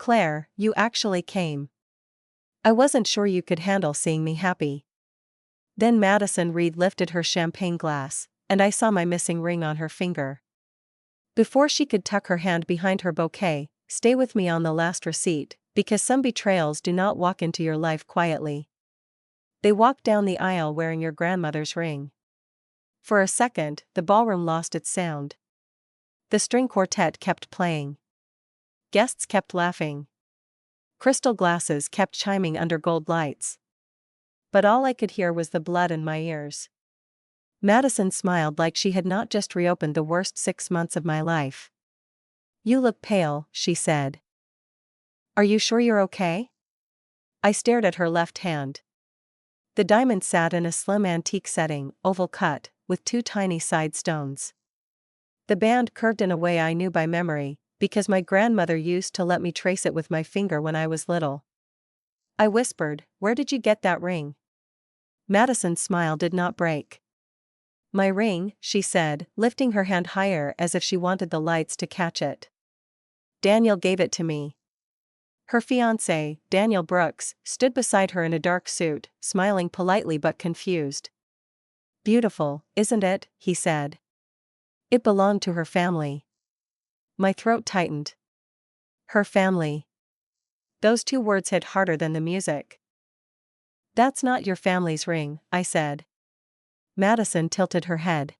Claire, you actually came. I wasn't sure you could handle seeing me happy. Then Madison Reed lifted her champagne glass, and I saw my missing ring on her finger. Before she could tuck her hand behind her bouquet, stay with me on the last receipt, because some betrayals do not walk into your life quietly. They walk down the aisle wearing your grandmother's ring. For a second, the ballroom lost its sound. The string quartet kept playing. Guests kept laughing. Crystal glasses kept chiming under gold lights. But all I could hear was the blood in my ears. Madison smiled like she had not just reopened the worst 6 months of my life. You look pale, she said. Are you sure you're okay? I stared at her left hand. The diamond sat in a slim antique setting, oval cut, with 2 tiny side stones. The band curved in a way I knew by memory, because my grandmother used to let me trace it with my finger when I was little. I whispered, "Where did you get that ring?" Madison's smile did not break. My ring, she said, lifting her hand higher as if she wanted the lights to catch it. Daniel gave it to me. Her fiancé, Daniel Brooks, stood beside her in a dark suit, smiling politely but confused. Beautiful, isn't it? He said. It belonged to her family. My throat tightened. Her family. Those 2 words hit harder than the music. That's not your family's ring, I said. Madison tilted her head.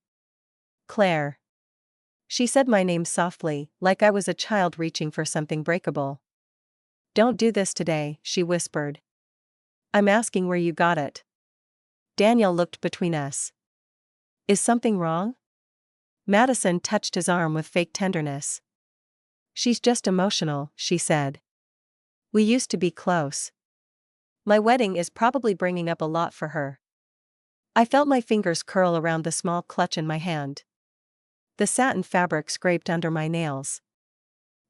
Claire. She said my name softly, like I was a child reaching for something breakable. Don't do this today, she whispered. I'm asking where you got it. Daniel looked between us. Is something wrong? Madison touched his arm with fake tenderness. She's just emotional, she said. We used to be close. My wedding is probably bringing up a lot for her. I felt my fingers curl around the small clutch in my hand. The satin fabric scraped under my nails.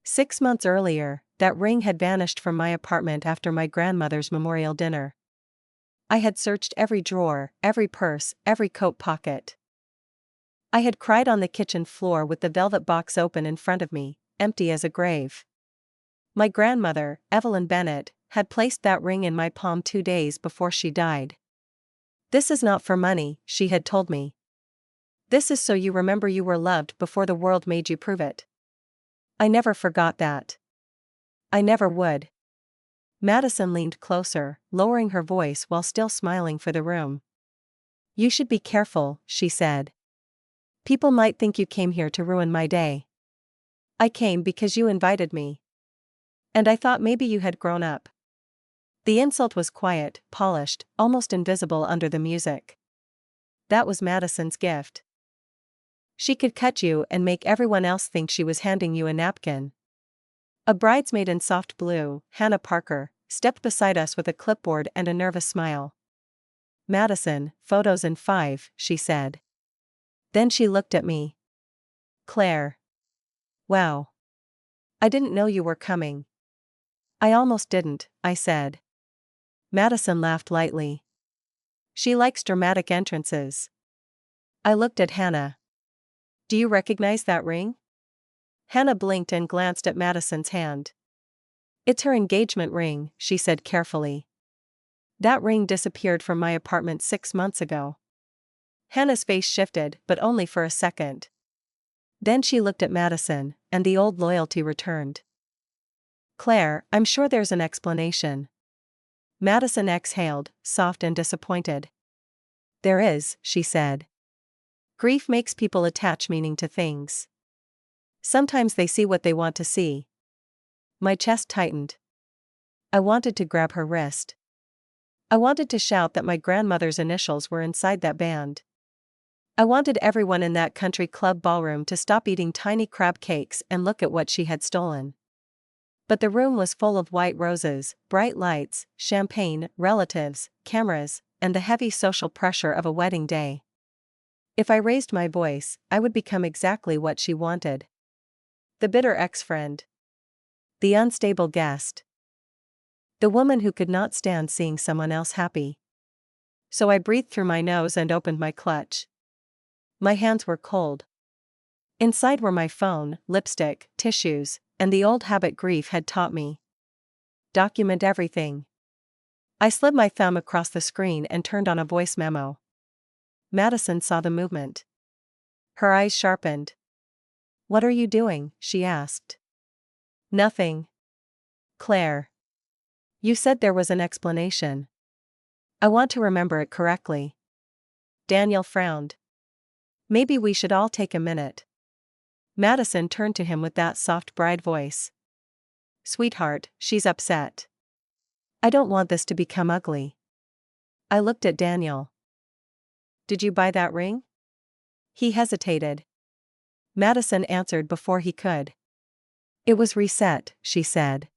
6 months earlier, that ring had vanished from my apartment after my grandmother's memorial dinner. I had searched every drawer, every purse, every coat pocket. I had cried on the kitchen floor with the velvet box open in front of me, empty as a grave. My grandmother, Evelyn Bennett, had placed that ring in my palm 2 days before she died. This is not for money, she had told me. This is so you remember you were loved before the world made you prove it. I never forgot that. I never would. Madison leaned closer, lowering her voice while still smiling for the room. You should be careful, she said. People might think you came here to ruin my day. I came because you invited me. And I thought maybe you had grown up. The insult was quiet, polished, almost invisible under the music. That was Madison's gift. She could cut you and make everyone else think she was handing you a napkin. A bridesmaid in soft blue, Hannah Parker, stepped beside us with a clipboard and a nervous smile. Madison, photos in 5, she said. Then she looked at me. Claire. Wow. I didn't know you were coming. I almost didn't, I said. Madison laughed lightly. She likes dramatic entrances. I looked at Hannah. Do you recognize that ring? Hannah blinked and glanced at Madison's hand. It's her engagement ring, she said carefully. That ring disappeared from my apartment 6 months ago. Hannah's face shifted, but only for a second. Then she looked at Madison, and the old loyalty returned. Claire, I'm sure there's an explanation. Madison exhaled, soft and disappointed. There is, she said. Grief makes people attach meaning to things. Sometimes they see what they want to see. My chest tightened. I wanted to grab her wrist. I wanted to shout that my grandmother's initials were inside that band. I wanted everyone in that country club ballroom to stop eating tiny crab cakes and look at what she had stolen. But the room was full of white roses, bright lights, champagne, relatives, cameras, and the heavy social pressure of a wedding day. If I raised my voice, I would become exactly what she wanted. The bitter ex-friend. The unstable guest. The woman who could not stand seeing someone else happy. So I breathed through my nose and opened my clutch. My hands were cold. Inside were my phone, lipstick, tissues, and the old habit grief had taught me. Document everything. I slid my thumb across the screen and turned on a voice memo. Madison saw the movement. Her eyes sharpened. What are you doing? She asked. Nothing. Claire. You said there was an explanation. I want to remember it correctly. Daniel frowned. Maybe we should all take a minute. Madison turned to him with that soft bride voice. Sweetheart, she's upset. I don't want this to become ugly. I looked at Daniel. Did you buy that ring? He hesitated. Madison answered before he could. It was reset, she said.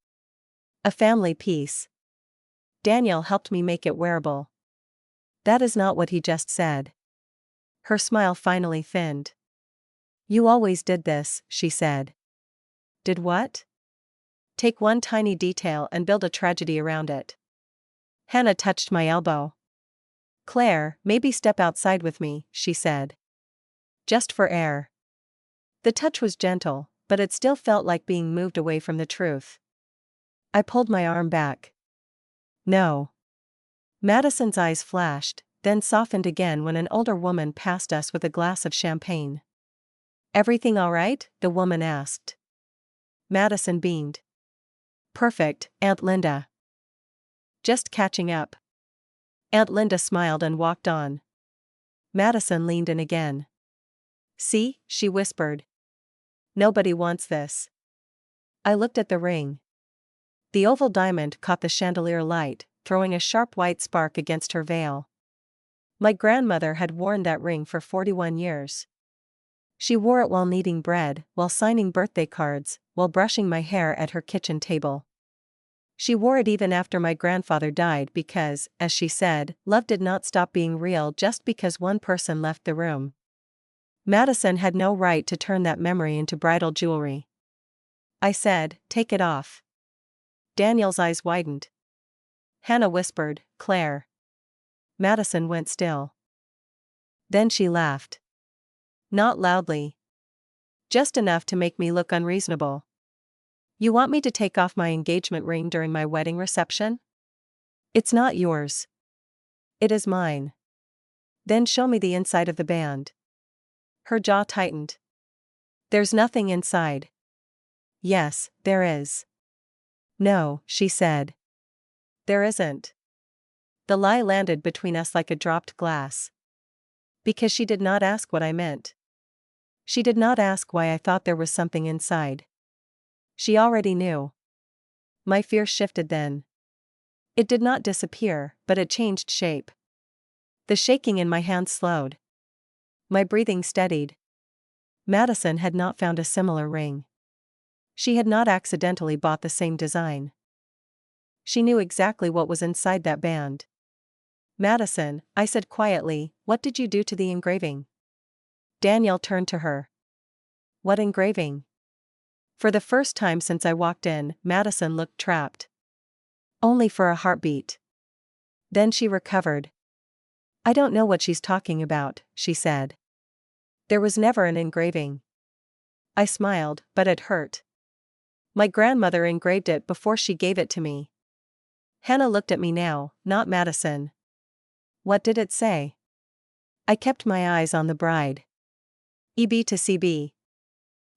A family piece. Daniel helped me make it wearable. That is not what he just said. Her smile finally thinned. You always did this, she said. Did what? Take one tiny detail and build a tragedy around it. Hannah touched my elbow. Claire, maybe step outside with me, she said. Just for air. The touch was gentle, but it still felt like being moved away from the truth. I pulled my arm back. No. Madison's eyes flashed, then softened again when an older woman passed us with a glass of champagne. Everything all right? The woman asked. Madison beamed. Perfect, Aunt Linda. Just catching up. Aunt Linda smiled and walked on. Madison leaned in again. See, she whispered. Nobody wants this. I looked at the ring. The oval diamond caught the chandelier light, throwing a sharp white spark against her veil. My grandmother had worn that ring for 41 years. She wore it while kneading bread, while signing birthday cards, while brushing my hair at her kitchen table. She wore it even after my grandfather died because, as she said, love did not stop being real just because one person left the room. Madison had no right to turn that memory into bridal jewelry. I said, take it off. Daniel's eyes widened. Hannah whispered, Claire. Madison went still. Then she laughed. Not loudly. Just enough to make me look unreasonable. You want me to take off my engagement ring during my wedding reception? It's not yours. It is mine. Then show me the inside of the band. Her jaw tightened. There's nothing inside. Yes, there is. No, she said. There isn't. The lie landed between us like a dropped glass. Because she did not ask what I meant. She did not ask why I thought there was something inside. She already knew. My fear shifted then. It did not disappear, but it changed shape. The shaking in my hands slowed. My breathing steadied. Madison had not found a similar ring. She had not accidentally bought the same design. She knew exactly what was inside that band. Madison, I said quietly, what did you do to the engraving? Daniel turned to her. What engraving? For the first time since I walked in, Madison looked trapped. Only for a heartbeat. Then she recovered. I don't know what she's talking about, she said. There was never an engraving. I smiled, but it hurt. My grandmother engraved it before she gave it to me. Hannah looked at me now, not Madison. What did it say? I kept my eyes on the bride. EB to CB.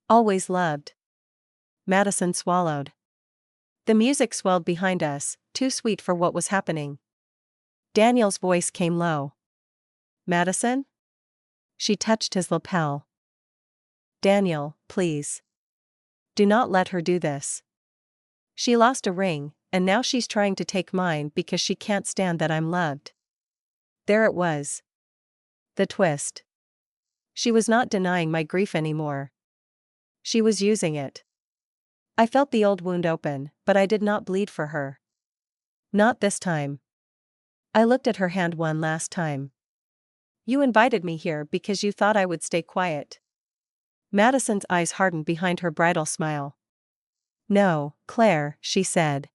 Always loved. Madison swallowed. The music swelled behind us, too sweet for what was happening. Daniel's voice came low. Madison? She touched his lapel. Daniel, please. Do not let her do this. She lost a ring, and now she's trying to take mine because she can't stand that I'm loved. There it was. The twist. She was not denying my grief anymore. She was using it. I felt the old wound open, but I did not bleed for her. Not this time. I looked at her hand one last time. You invited me here because you thought I would stay quiet. Madison's eyes hardened behind her bridal smile. No, Claire, she said.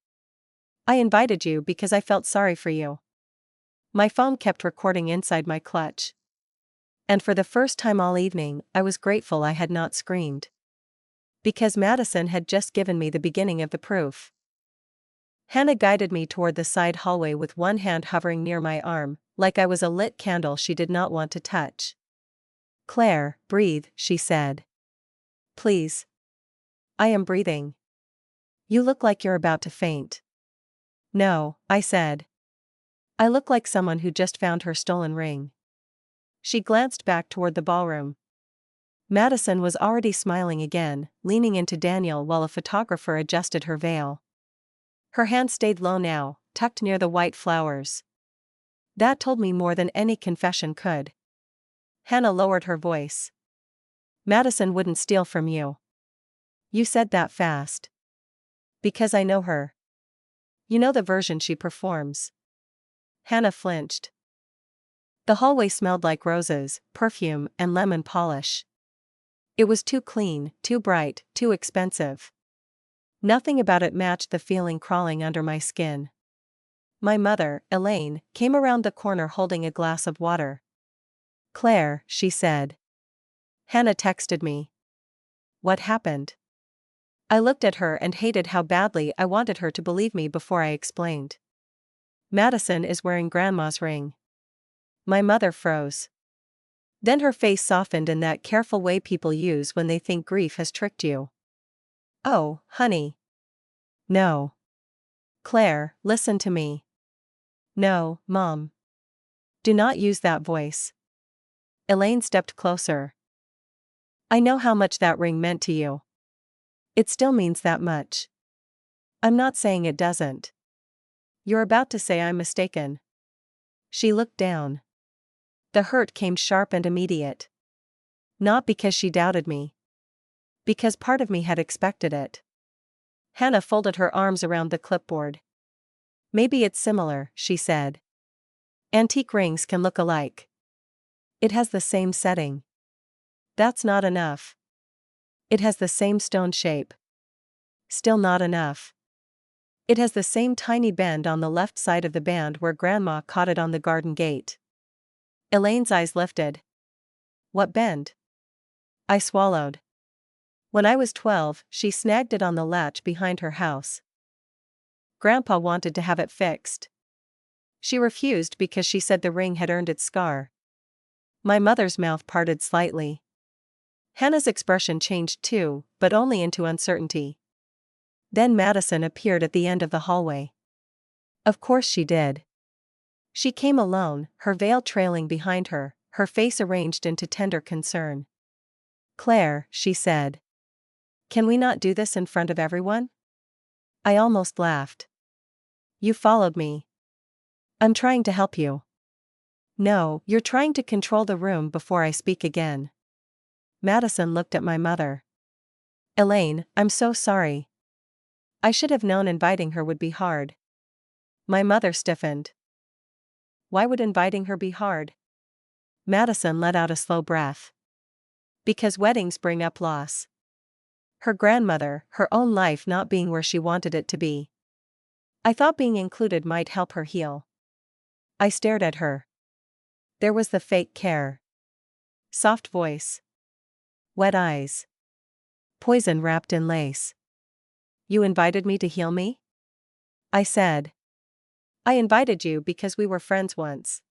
I invited you because I felt sorry for you. My phone kept recording inside my clutch. And for the first time all evening, I was grateful I had not screamed. Because Madison had just given me the beginning of the proof. Hannah guided me toward the side hallway with one hand hovering near my arm, like I was a lit candle she did not want to touch. "Claire, breathe," she said. "Please." "I am breathing." "You look like you're about to faint." "No," I said. "I look like someone who just found her stolen ring." She glanced back toward the ballroom. Madison was already smiling again, leaning into Daniel while a photographer adjusted her veil. Her hand stayed low now, tucked near the white flowers. That told me more than any confession could. Hannah lowered her voice. "Madison wouldn't steal from you." "You said that fast." "Because I know her." "You know the version she performs." Hannah flinched. The hallway smelled like roses, perfume, and lemon polish. It was too clean, too bright, too expensive. Nothing about it matched the feeling crawling under my skin. My mother, Elaine, came around the corner holding a glass of water. "Claire," she said. "Hannah texted me." "What happened?" I looked at her and hated how badly I wanted her to believe me before I explained. "Madison is wearing Grandma's ring." My mother froze. Then her face softened in that careful way people use when they think grief has tricked you. "Oh, honey." "No." "Claire, listen to me." "No, Mom." "Do not use that voice." Elaine stepped closer. "I know how much that ring meant to you. It still means that much." "I'm not saying it doesn't." "You're about to say I'm mistaken." She looked down. The hurt came sharp and immediate. Not because she doubted me. Because part of me had expected it. Hannah folded her arms around the clipboard. "Maybe it's similar," she said. "Antique rings can look alike. It has the same setting." "That's not enough." "It has the same stone shape." "Still not enough." "It has the same tiny bend on the left side of the band where Grandma caught it on the garden gate." Elaine's eyes lifted. "What bend?" I swallowed. "When I was 12, she snagged it on the latch behind her house. Grandpa wanted to have it fixed. She refused because she said the ring had earned its scar." My mother's mouth parted slightly. Hannah's expression changed too, but only into uncertainty. Then Madison appeared at the end of the hallway. Of course she did. She came alone, her veil trailing behind her, her face arranged into tender concern. "Claire," she said. "Can we not do this in front of everyone?" I almost laughed. "You followed me." "I'm trying to help you." "No, you're trying to control the room before I speak again." Madison looked at my mother. "Elaine, I'm so sorry. I should have known inviting her would be hard." My mother stiffened. "Why would inviting her be hard?" Madison let out a slow breath. "Because weddings bring up loss. Her grandmother, her own life not being where she wanted it to be. I thought being included might help her heal." I stared at her. There was the fake care. Soft voice. Wet eyes. Poison wrapped in lace. "You invited me to heal me?" I said. "I invited you because we were friends once.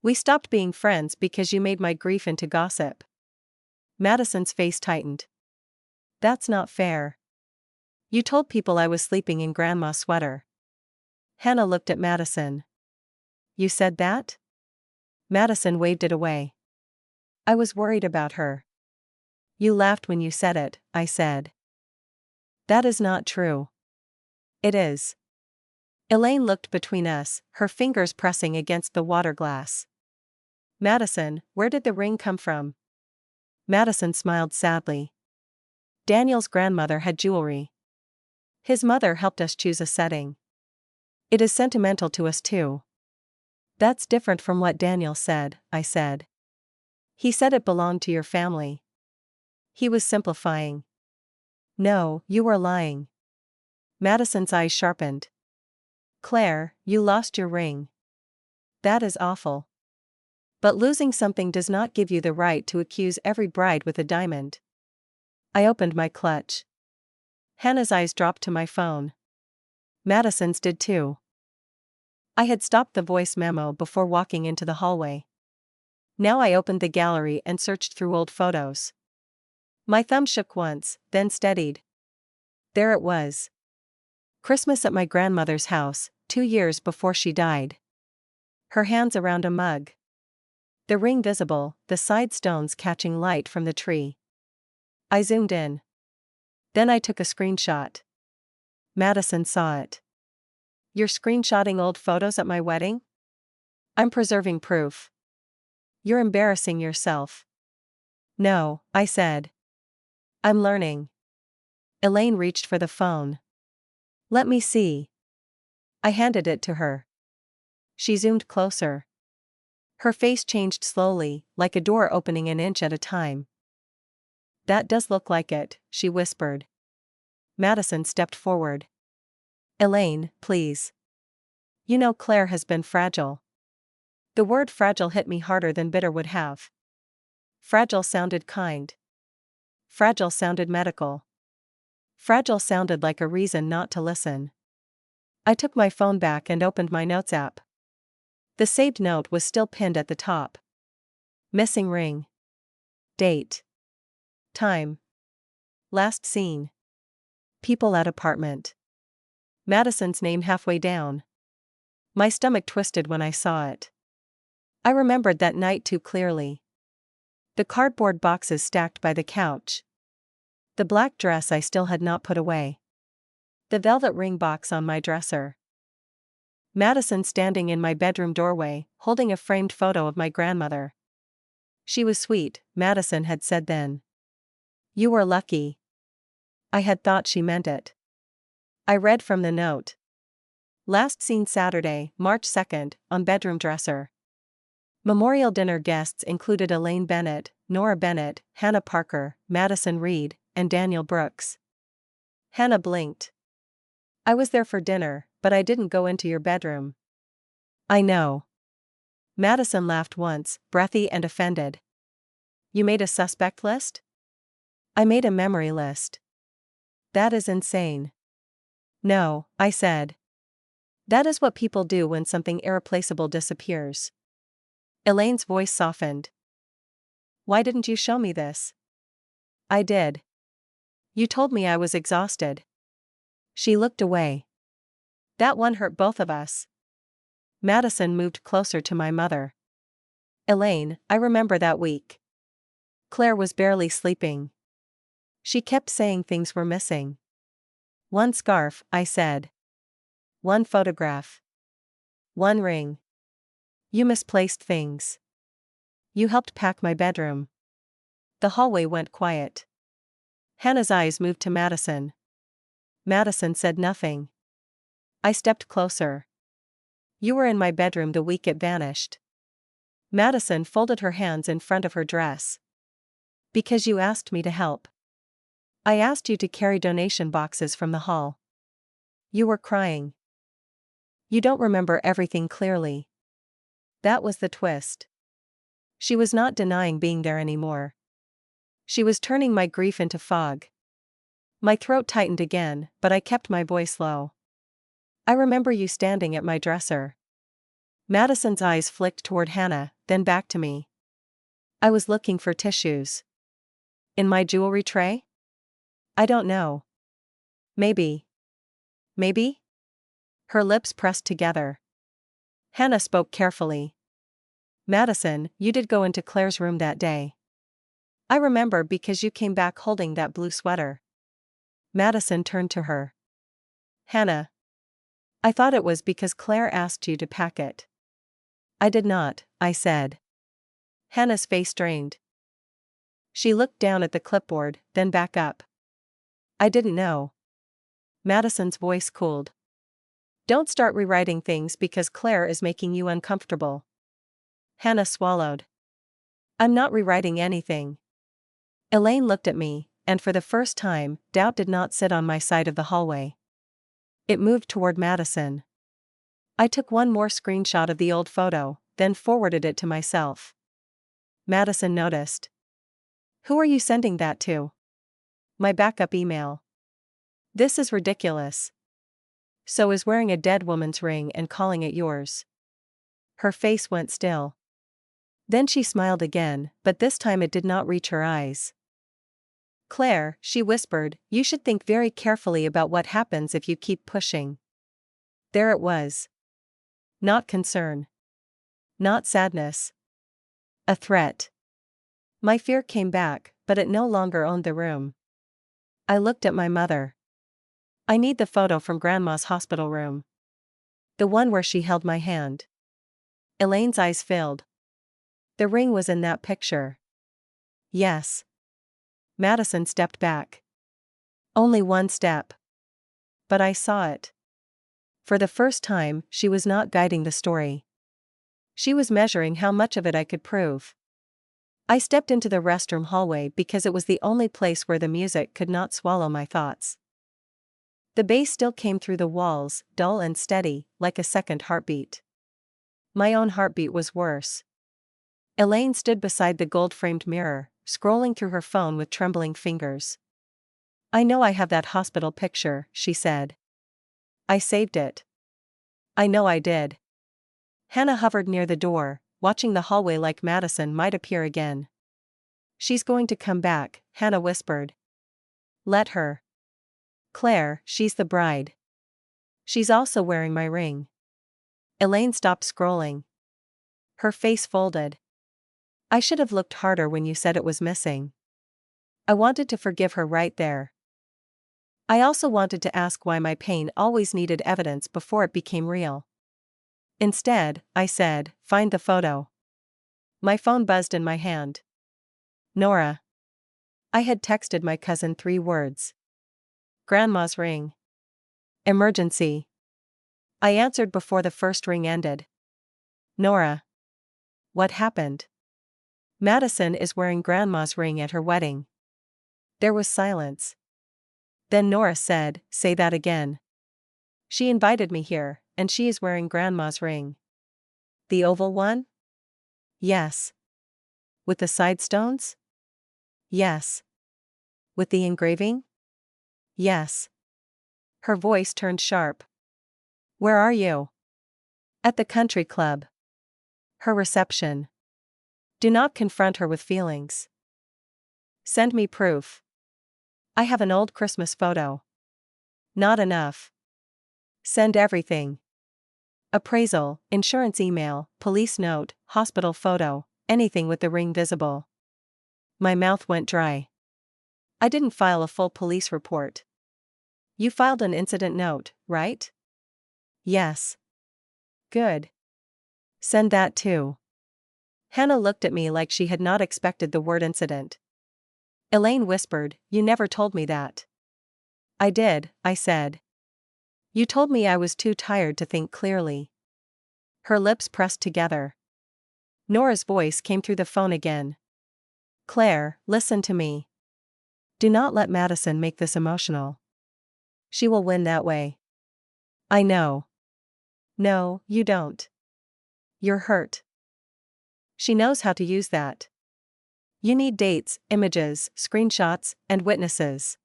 We stopped being friends because you made my grief into gossip." Madison's face tightened. "That's not fair. You told people I was sleeping in Grandma's sweater." Hannah looked at Madison. "You said that?" Madison waved it away. "I was worried about her." "You laughed when you said it," I said. "That is not true." "It is." Elaine looked between us, her fingers pressing against the water glass. "Madison, where did the ring come from?" Madison smiled sadly. "Daniel's grandmother had jewelry. His mother helped us choose a setting. It is sentimental to us too." "That's different from what Daniel said," I said. "He said it belonged to your family." He was simplifying. "No, you were lying." Madison's eyes sharpened. "Claire, you lost your ring. That is awful. But losing something does not give you the right to accuse every bride with a diamond." I opened my clutch. Hannah's eyes dropped to my phone. Madison's did too. I had stopped the voice memo before walking into the hallway. Now I opened the gallery and searched through old photos. My thumb shook once, then steadied. There it was. Christmas at my grandmother's house, 2 years before she died. Her hands around a mug. The ring visible, the side stones catching light from the tree. I zoomed in. Then I took a screenshot. Madison saw it. You're screenshotting old photos at my wedding? I'm preserving proof. You're embarrassing yourself. No, I said. I'm learning. Elaine reached for the phone. Let me see. I handed it to her. She zoomed closer. Her face changed slowly, like a door opening an inch at a time. That does look like it, she whispered. Madison stepped forward. Elaine, please. You know Claire has been fragile. The word fragile hit me harder than bitter would have. Fragile sounded kind. Fragile sounded medical. Fragile sounded like a reason not to listen. I took my phone back and opened my notes app. The saved note was still pinned at the top. Missing ring. Date. Time. Last seen. People at apartment. Madison's name halfway down. My stomach twisted when I saw it. I remembered that night too clearly. The cardboard boxes stacked by the couch. The black dress I still had not put away. The velvet ring box on my dresser. Madison standing in my bedroom doorway, holding a framed photo of my grandmother. She was sweet, Madison had said then. You were lucky. I had thought she meant it. I read from the note. Last seen Saturday, March 2nd, on bedroom dresser. Memorial dinner guests included Elaine Bennett, Nora Bennett, Hannah Parker, Madison Reed, and Daniel Brooks. Hannah blinked. I was there for dinner, but I didn't go into your bedroom. I know. Madison laughed once, breathy and offended. You made a suspect list? I made a memory list. That is insane. No, I said. That is what people do when something irreplaceable disappears. Elaine's voice softened. Why didn't you show me this? I did. You told me I was exhausted. She looked away. That one hurt both of us. Madison moved closer to my mother. Elaine, I remember that week. Claire was barely sleeping. She kept saying things were missing. One scarf, I said. One photograph. One ring. You misplaced things. You helped pack my bedroom. The hallway went quiet. Hannah's eyes moved to Madison. Madison said nothing. I stepped closer. You were in my bedroom the week it vanished. Madison folded her hands in front of her dress. Because you asked me to help. I asked you to carry donation boxes from the hall. You were crying. You don't remember everything clearly. That was the twist. She was not denying being there anymore. She was turning my grief into fog. My throat tightened again, but I kept my voice low. I remember you standing at my dresser. Madison's eyes flicked toward Hannah, then back to me. I was looking for tissues. In my jewelry tray? I don't know. Maybe. Maybe? Her lips pressed together. Hannah spoke carefully. Madison, you did go into Claire's room that day. I remember because you came back holding that blue sweater. Madison turned to her. Hannah. I thought it was because Claire asked you to pack it. I did not, I said. Hannah's face strained. She looked down at the clipboard, then back up. I didn't know. Madison's voice cooled. Don't start rewriting things because Claire is making you uncomfortable. Hannah swallowed. I'm not rewriting anything. Elaine looked at me, and for the first time, doubt did not sit on my side of the hallway. It moved toward Madison. I took one more screenshot of the old photo, then forwarded it to myself. Madison noticed. Who are you sending that to? My backup email. This is ridiculous. So is wearing a dead woman's ring and calling it yours. Her face went still. Then she smiled again, but this time it did not reach her eyes. Claire, she whispered, you should think very carefully about what happens if you keep pushing. There it was. Not concern. Not sadness. A threat. My fear came back, but it no longer owned the room. I looked at my mother. I need the photo from Grandma's hospital room. The one where she held my hand. Elaine's eyes filled. The ring was in that picture. Yes. Madison stepped back. Only one step. But I saw it. For the first time, she was not guiding the story. She was measuring how much of it I could prove. I stepped into the restroom hallway because it was the only place where the music could not swallow my thoughts. The bass still came through the walls, dull and steady, like a second heartbeat. My own heartbeat was worse. Elaine stood beside the gold-framed mirror, scrolling through her phone with trembling fingers. I know I have that hospital picture, she said. I saved it. I know I did. Hannah hovered near the door, watching the hallway like Madison might appear again. She's going to come back, Hannah whispered. Let her. Claire, she's the bride. She's also wearing my ring. Elaine stopped scrolling. Her face folded. I should have looked harder when you said it was missing. I wanted to forgive her right there. I also wanted to ask why my pain always needed evidence before it became real. Instead, I said, find the photo. My phone buzzed in my hand. Nora. I had texted my cousin 3 words. Grandma's ring. Emergency. I answered before the first ring ended. Nora. What happened? Madison is wearing Grandma's ring at her wedding. There was silence. Then Nora said, say that again. She invited me here, and she is wearing Grandma's ring. The oval one? Yes. With the side stones? Yes. With the engraving? Yes. Her voice turned sharp. Where are you? At the country club. Her reception. Do not confront her with feelings. Send me proof. I have an old Christmas photo. Not enough. Send everything. Appraisal, insurance email, police note, hospital photo, anything with the ring visible. My mouth went dry. I didn't file a full police report. You filed an incident note, right? Yes. Good. Send that too. Hannah looked at me like she had not expected the word incident. Elaine whispered, you never told me that. I did, I said. You told me I was too tired to think clearly. Her lips pressed together. Nora's voice came through the phone again. Claire, listen to me. Do not let Madison make this emotional. She will win that way. I know. No, you don't. You're hurt. She knows how to use that. You need dates, images, screenshots, and witnesses.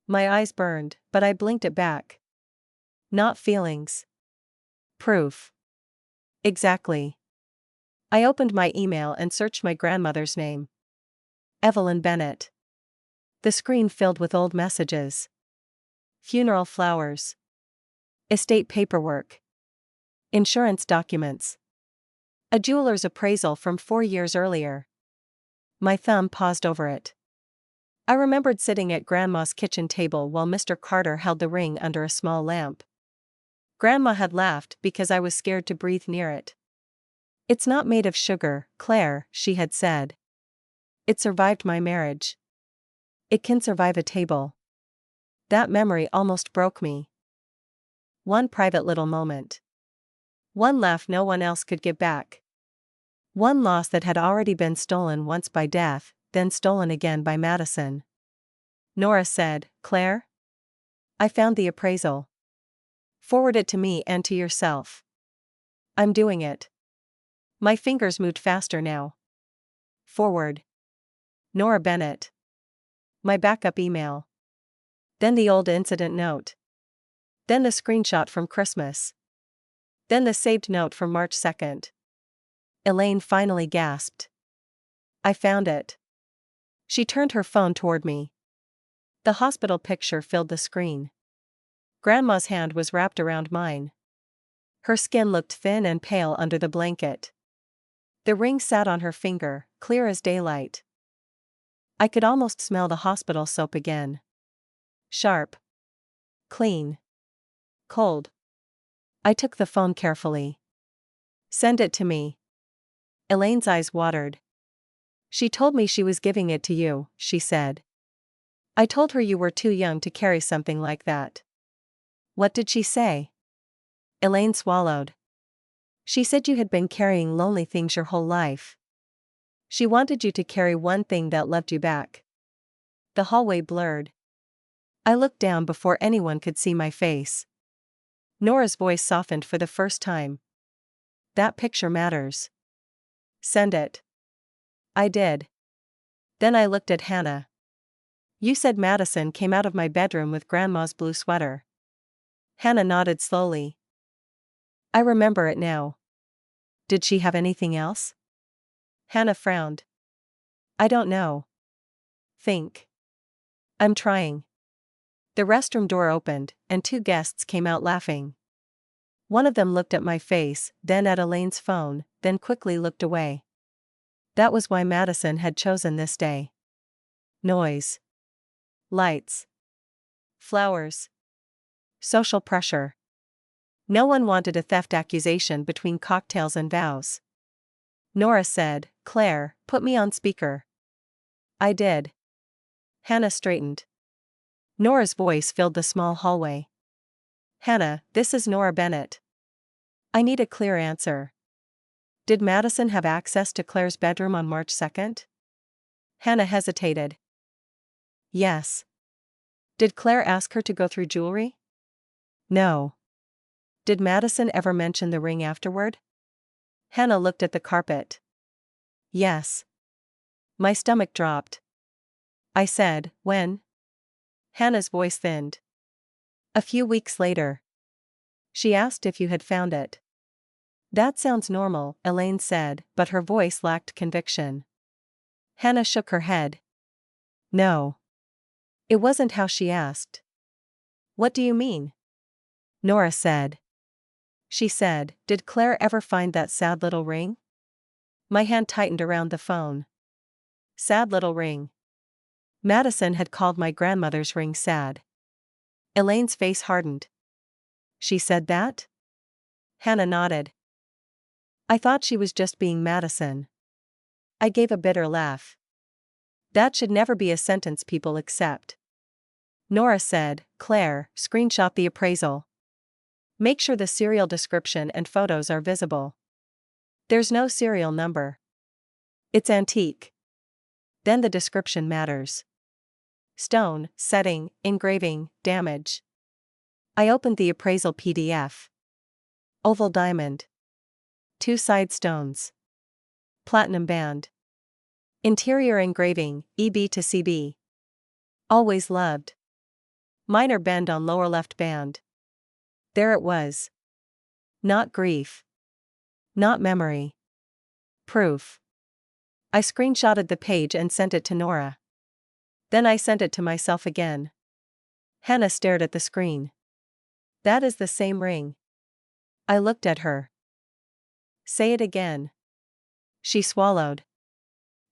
My eyes burned, but I blinked it back. Not feelings. Proof. Exactly. I opened my email and searched my grandmother's name. Evelyn Bennett. The screen filled with old messages. Funeral flowers. Estate paperwork. Insurance documents. A jeweler's appraisal from 4 years earlier. My thumb paused over it. I remembered sitting at Grandma's kitchen table while Mr. Carter held the ring under a small lamp. Grandma had laughed because I was scared to breathe near it. It's not made of sugar, Claire, she had said. It survived my marriage. It can survive a table. That memory almost broke me. One private little moment. One laugh no one else could give back. One loss that had already been stolen once by death, then stolen again by Madison. Nora said, Claire? I found the appraisal. Forward it to me and to yourself. I'm doing it. My fingers moved faster now. Forward. Nora Bennett. My backup email. Then the old incident note. Then the screenshot from Christmas. Then the saved note from March 2nd. Elaine finally gasped. I found it. She turned her phone toward me. The hospital picture filled the screen. Grandma's hand was wrapped around mine. Her skin looked thin and pale under the blanket. The ring sat on her finger, clear as daylight. I could almost smell the hospital soap again. Sharp. Clean. Cold. I took the phone carefully. Send it to me. Elaine's eyes watered. She told me she was giving it to you, she said. I told her you were too young to carry something like that. What did she say? Elaine swallowed. She said you had been carrying lonely things your whole life. She wanted you to carry one thing that loved you back. The hallway blurred. I looked down before anyone could see my face. Nora's voice softened for the first time. That picture matters. Send it. I did. Then I looked at Hannah. You said Madison came out of my bedroom with Grandma's blue sweater. Hannah nodded slowly. I remember it now. Did she have anything else? Hannah frowned. I don't know. Think. I'm trying. The restroom door opened, and 2 guests came out laughing. One of them looked at my face, then at Elaine's phone, then quickly looked away. That was why Madison had chosen this day. Noise. Lights. Flowers. Social pressure. No one wanted a theft accusation between cocktails and vows. Nora said, Claire, put me on speaker. I did. Hannah straightened. Nora's voice filled the small hallway. Hannah, this is Nora Bennett. I need a clear answer. Did Madison have access to Claire's bedroom on March 2nd? Hannah hesitated. Yes. Did Claire ask her to go through jewelry? No. Did Madison ever mention the ring afterward? Hannah looked at the carpet. Yes. My stomach dropped. I said, when? Hannah's voice thinned. A few weeks later. She asked if you had found it. That sounds normal, Elaine said, but her voice lacked conviction. Hannah shook her head. No. It wasn't how she asked. What do you mean? Nora said. She said, did Claire ever find that sad little ring? My hand tightened around the phone. Sad little ring. Madison had called my grandmother's ring sad. Elaine's face hardened. She said that? Hannah nodded. I thought she was just being Madison. I gave a bitter laugh. That should never be a sentence people accept. Nora said, Claire, screenshot the appraisal. Make sure the serial description and photos are visible. There's no serial number. It's antique. Then the description matters. Stone, setting, engraving, damage. I opened the appraisal PDF. Oval diamond. 2 side stones. Platinum band. Interior engraving, EB to CB. Always loved. Minor bend on lower left band. There it was. Not grief. Not memory. Proof. I screenshotted the page and sent it to Nora. Then I sent it to myself again. Hannah stared at the screen. That is the same ring. I looked at her. Say it again. She swallowed.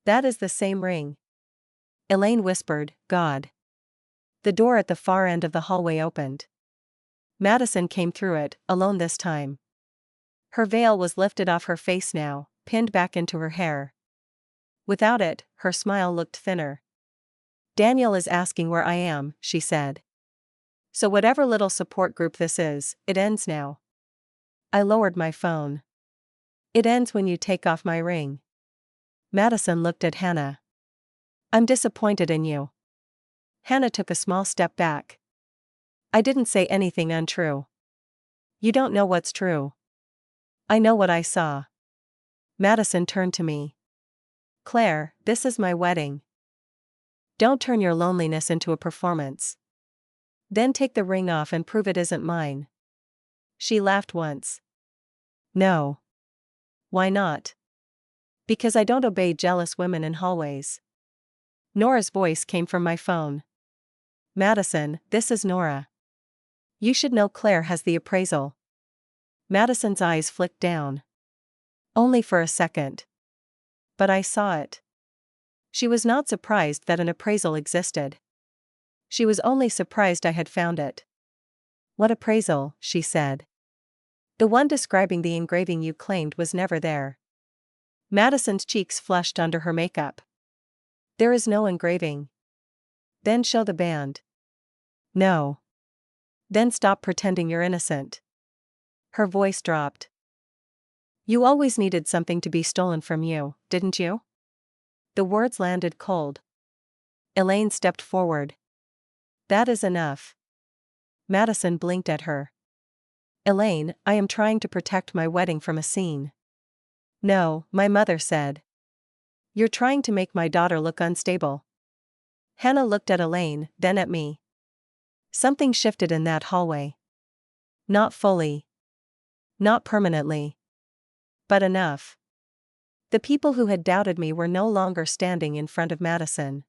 That is the same ring. Elaine whispered, God. The door at the far end of the hallway opened. Madison came through it, alone this time. Her veil was lifted off her face now, pinned back into her hair. Without it, her smile looked thinner. Daniel is asking where I am, she said. So whatever little support group this is, it ends now. I lowered my phone. It ends when you take off my ring. Madison looked at Hannah. I'm disappointed in you. Hannah took a small step back. I didn't say anything untrue. You don't know what's true. I know what I saw. Madison turned to me. Claire, this is my wedding. Don't turn your loneliness into a performance. Then take the ring off and prove it isn't mine. She laughed once. No. Why not? Because I don't obey jealous women in hallways. Nora's voice came from my phone. Madison, this is Nora. You should know Claire has the appraisal. Madison's eyes flicked down. Only for a second. But I saw it. She was not surprised that an appraisal existed. She was only surprised I had found it. What appraisal? She said. The one describing the engraving you claimed was never there. Madison's cheeks flushed under her makeup. There is no engraving. Then show the band. No. Then stop pretending you're innocent. Her voice dropped. You always needed something to be stolen from you, didn't you? The words landed cold. Elaine stepped forward. That is enough. Madison blinked at her. Elaine, I am trying to protect my wedding from a scene. No, my mother said. You're trying to make my daughter look unstable. Hannah looked at Elaine, then at me. Something shifted in that hallway. Not fully. Not permanently. But enough. The people who had doubted me were no longer standing in front of Madison.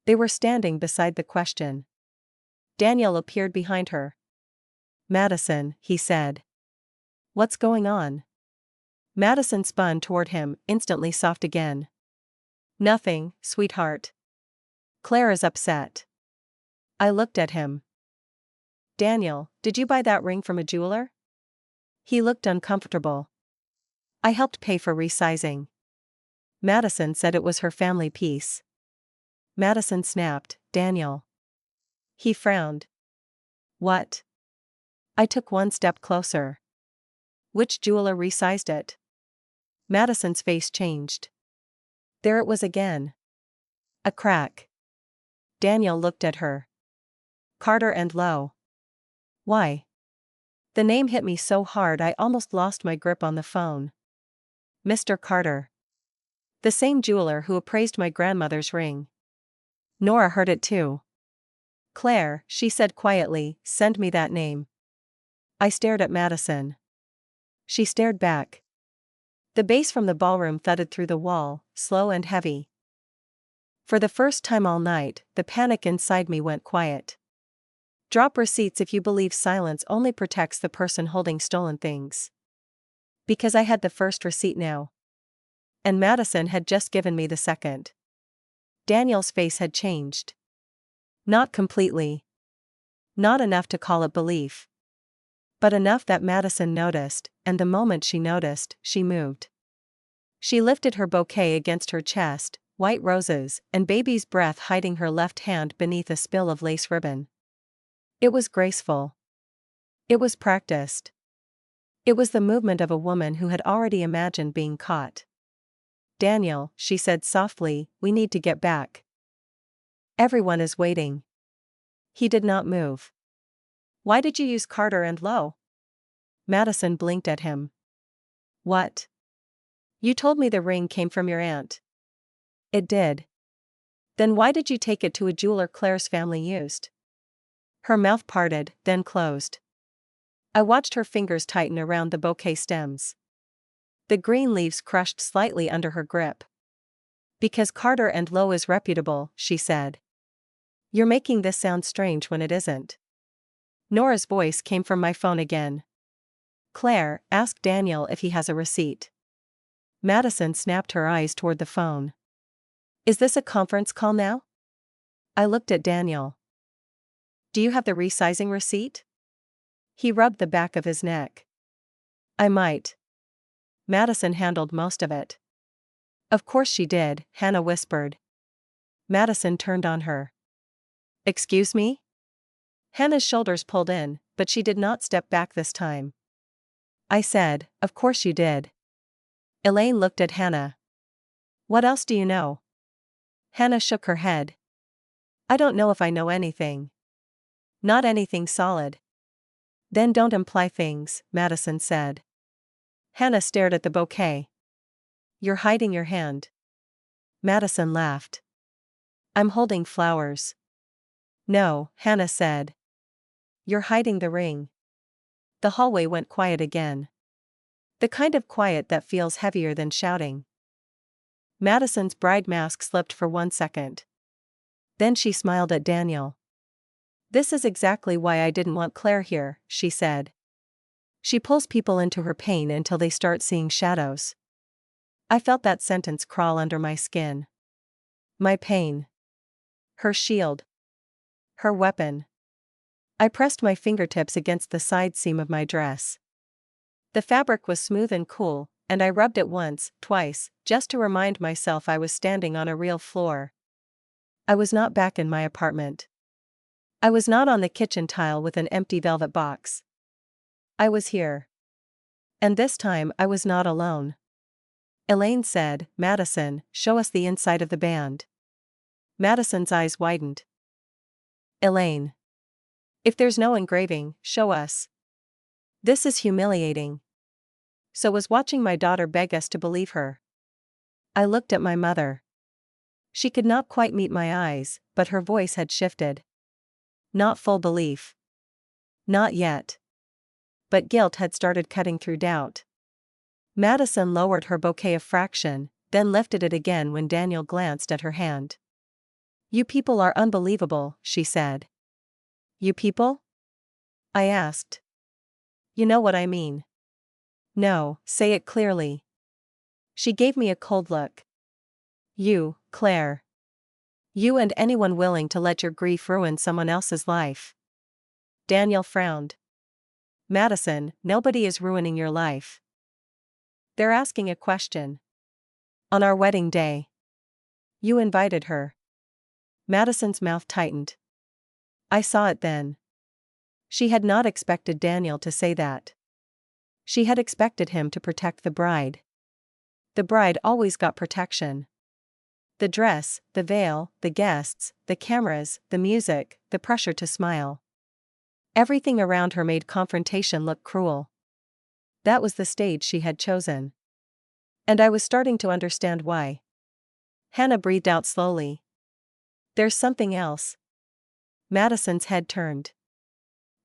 They were standing beside the question. Daniel appeared behind her. Madison, he said. What's going on? Madison spun toward him, instantly soft again. Nothing, sweetheart. Claire is upset. I looked at him. Daniel, did you buy that ring from a jeweler? He looked uncomfortable. I helped pay for resizing. Madison said it was her family piece. Madison snapped, Daniel. He frowned. What? I took one step closer. Which jeweler resized it? Madison's face changed. There it was again. A crack. Daniel looked at her. Carter and Lowe. Why? The name hit me so hard I almost lost my grip on the phone. Mr. Carter. The same jeweler who appraised my grandmother's ring. Nora heard it too. Claire, she said quietly, send me that name. I stared at Madison. She stared back. The bass from the ballroom thudded through the wall, slow and heavy. For the first time all night, the panic inside me went quiet. Drop receipts if you believe silence only protects the person holding stolen things. Because I had the first receipt now. And Madison had just given me the second. Daniel's face had changed. Not completely. Not enough to call it belief. But enough that Madison noticed, and the moment she noticed, she moved. She lifted her bouquet against her chest, white roses, and baby's breath hiding her left hand beneath a spill of lace ribbon. It was graceful. It was practiced. It was the movement of a woman who had already imagined being caught. Daniel, she said softly, we need to get back. Everyone is waiting. He did not move. Why did you use Carter and Lowe? Madison blinked at him. What? You told me the ring came from your aunt. It did. Then why did you take it to a jeweler Claire's family used? Her mouth parted, then closed. I watched her fingers tighten around the bouquet stems. The green leaves crushed slightly under her grip. Because Carter and Lowe is reputable, she said. You're making this sound strange when it isn't. Nora's voice came from my phone again. Claire, ask Daniel if he has a receipt. Madison snapped her eyes toward the phone. Is this a conference call now? I looked at Daniel. Do you have the resizing receipt? He rubbed the back of his neck. I might. Madison handled most of it. Of course she did, Hannah whispered. Madison turned on her. Excuse me? Hannah's shoulders pulled in, but she did not step back this time. I said, of course you did. Elaine looked at Hannah. What else do you know? Hannah shook her head. I don't know if I know anything. Not anything solid. Then don't imply things, Madison said. Hannah stared at the bouquet. You're hiding your hand. Madison laughed. I'm holding flowers. No, Hannah said. You're hiding the ring. The hallway went quiet again. The kind of quiet that feels heavier than shouting. Madison's bride mask slipped for 1 second. Then she smiled at Daniel. This is exactly why I didn't want Claire here, she said. She pulls people into her pain until they start seeing shadows. I felt that sentence crawl under my skin. My pain. Her shield. Her weapon. I pressed my fingertips against the side seam of my dress. The fabric was smooth and cool, and I rubbed it once, twice, just to remind myself I was standing on a real floor. I was not back in my apartment. I was not on the kitchen tile with an empty velvet box. I was here. And this time I was not alone. Elaine said, "Madison, show us the inside of the band." Madison's eyes widened. Elaine. If there's no engraving, show us. This is humiliating. So was watching my daughter beg us to believe her. I looked at my mother. She could not quite meet my eyes, but her voice had shifted. Not full belief. Not yet. But guilt had started cutting through doubt. Madison lowered her bouquet a fraction, then lifted it again when Daniel glanced at her hand. You people are unbelievable, she said. You people? I asked. You know what I mean. No, say it clearly. She gave me a cold look. You, Claire. You and anyone willing to let your grief ruin someone else's life. Daniel frowned. Madison, nobody is ruining your life. They're asking a question. On our wedding day. You invited her. Madison's mouth tightened. I saw it then. She had not expected Daniel to say that. She had expected him to protect the bride. The bride always got protection. The dress, the veil, the guests, the cameras, the music, the pressure to smile. Everything around her made confrontation look cruel. That was the stage she had chosen. And I was starting to understand why. Hannah breathed out slowly. There's something else. Madison's head turned.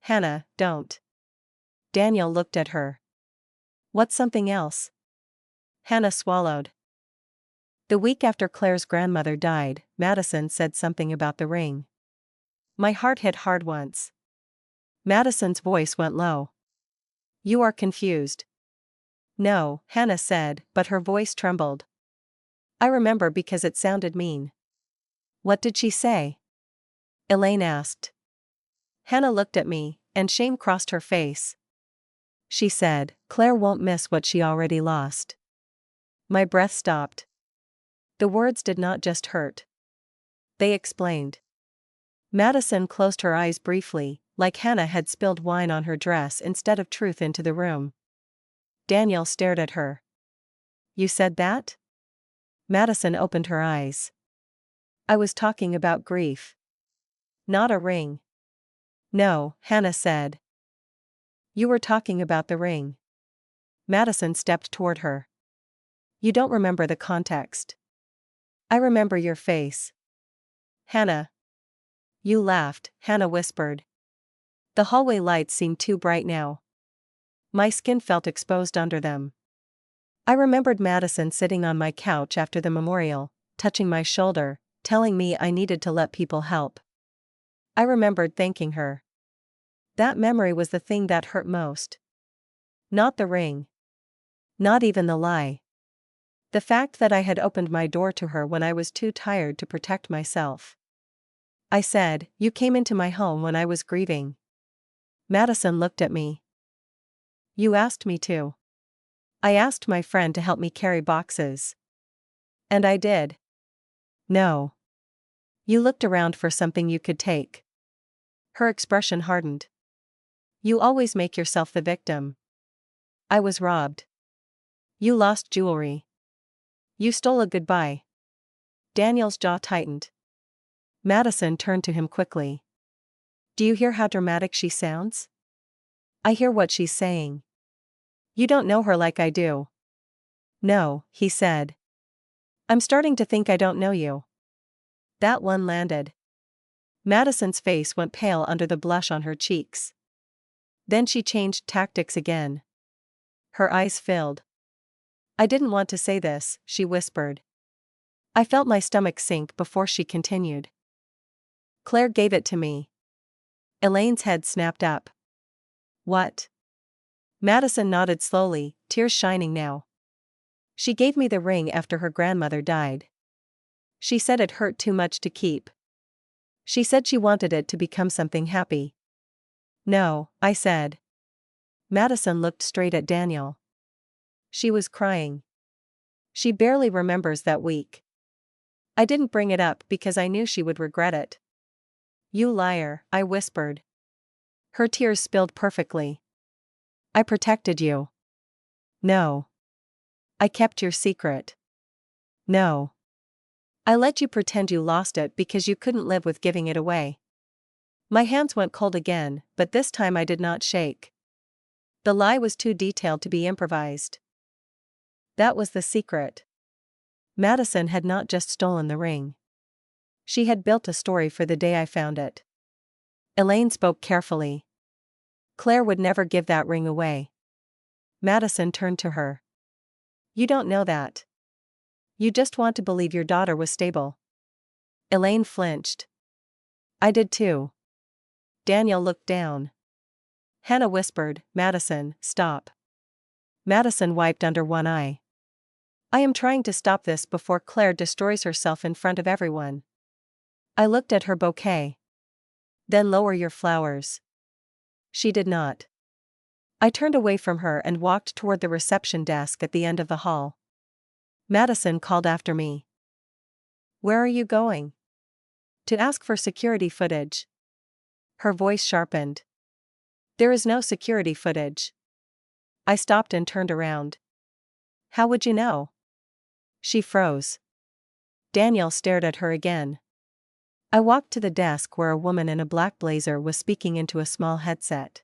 Hannah, don't. Daniel looked at her. What's something else? Hannah swallowed. The week after Claire's grandmother died, Madison said something about the ring. My heart hit hard once. Madison's voice went low. You are confused. No, Hannah said, but her voice trembled. I remember because it sounded mean. What did she say? Elaine asked. Hannah looked at me, and shame crossed her face. She said, Claire won't miss what she already lost. My breath stopped. The words did not just hurt. They explained. Madison closed her eyes briefly, like Hannah had spilled wine on her dress instead of truth into the room. Daniel stared at her. You said that? Madison opened her eyes. I was talking about grief. Not a ring. No, Hannah said. You were talking about the ring. Madison stepped toward her. You don't remember the context. I remember your face. Hannah. You laughed, Hannah whispered. The hallway lights seemed too bright now. My skin felt exposed under them. I remembered Madison sitting on my couch after the memorial, touching my shoulder, telling me I needed to let people help. I remembered thanking her. That memory was the thing that hurt most. Not the ring. Not even the lie. The fact that I had opened my door to her when I was too tired to protect myself. I said, you came into my home when I was grieving. Madison looked at me. You asked me to. I asked my friend to help me carry boxes. And I did. No. You looked around for something you could take. Her expression hardened. You always make yourself the victim. I was robbed. You lost jewelry. You stole a goodbye. Daniel's jaw tightened. Madison turned to him quickly. Do you hear how dramatic she sounds? I hear what she's saying. You don't know her like I do. No, he said. I'm starting to think I don't know you. That one landed. Madison's face went pale under the blush on her cheeks. Then she changed tactics again. Her eyes filled. "I didn't want to say this," she whispered. I felt my stomach sink before she continued. "Claire gave it to me." Elaine's head snapped up. "What?" Madison nodded slowly, tears shining now. "She gave me the ring after her grandmother died. She said it hurt too much to keep. She said she wanted it to become something happy." "No," I said. Madison looked straight at Daniel. She was crying. She barely remembers that week. I didn't bring it up because I knew she would regret it. "You liar," I whispered. Her tears spilled perfectly. "I protected you." "No." "I kept your secret." "No." "I let you pretend you lost it because you couldn't live with giving it away." My hands went cold again, but this time I did not shake. The lie was too detailed to be improvised. That was the secret. Madison had not just stolen the ring. She had built a story for the day I found it. Elaine spoke carefully. "Claire would never give that ring away." Madison turned to her. "You don't know that. You just want to believe your daughter was stable." Elaine flinched. I did too. Daniel looked down. Hannah whispered, "Madison, stop." Madison wiped under one eye. "I am trying to stop this before Claire destroys herself in front of everyone." I looked at her bouquet. "Then lower your flowers." She did not. I turned away from her and walked toward the reception desk at the end of the hall. Madison called after me. "Where are you going?" "To ask for security footage." Her voice sharpened. "There is no security footage." I stopped and turned around. "How would you know?" She froze. Daniel stared at her again. I walked to the desk where a woman in a black blazer was speaking into a small headset.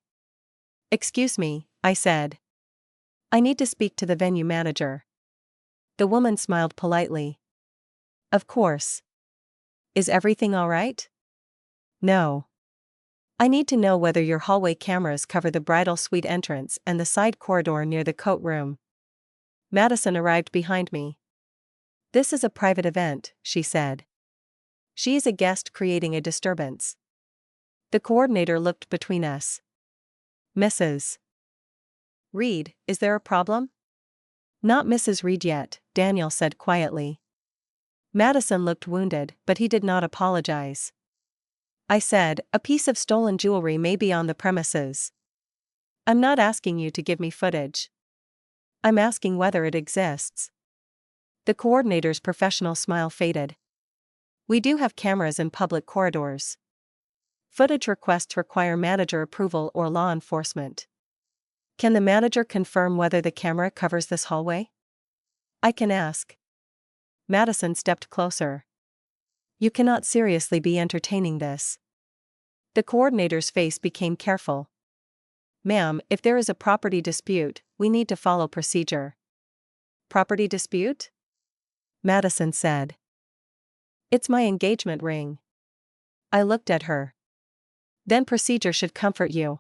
"Excuse me," I said. "I need to speak to the venue manager." The woman smiled politely. "Of course. Is everything all right?" "No. I need to know whether your hallway cameras cover the bridal suite entrance and the side corridor near the coat room." Madison arrived behind me. "This is a private event," she said. "She is a guest creating a disturbance." The coordinator looked between us. "Mrs. Reed, is there a problem?" "Not Mrs. Reed yet," Daniel said quietly. Madison looked wounded, but he did not apologize. I said, "A piece of stolen jewelry may be on the premises. I'm not asking you to give me footage. I'm asking whether it exists." The coordinator's professional smile faded. "We do have cameras in public corridors. Footage requests require manager approval or law enforcement." "Can the manager confirm whether the camera covers this hallway?" "I can ask." Madison stepped closer. "You cannot seriously be entertaining this." The coordinator's face became careful. "Ma'am, if there is a property dispute, we need to follow procedure." "Property dispute?" Madison said. "It's my engagement ring." I looked at her. "Then procedure should comfort you."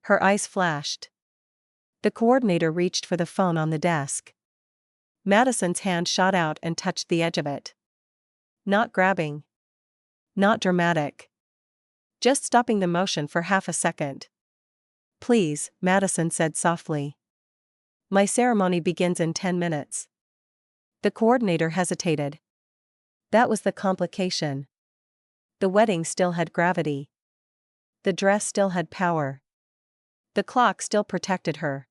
Her eyes flashed. The coordinator reached for the phone on the desk. Madison's hand shot out and touched the edge of it. Not grabbing. Not dramatic. Just stopping the motion for half a second. "Please," Madison said softly. "My ceremony begins in 10 minutes. The coordinator hesitated. That was the complication. The wedding still had gravity. The dress still had power. The clock still protected her.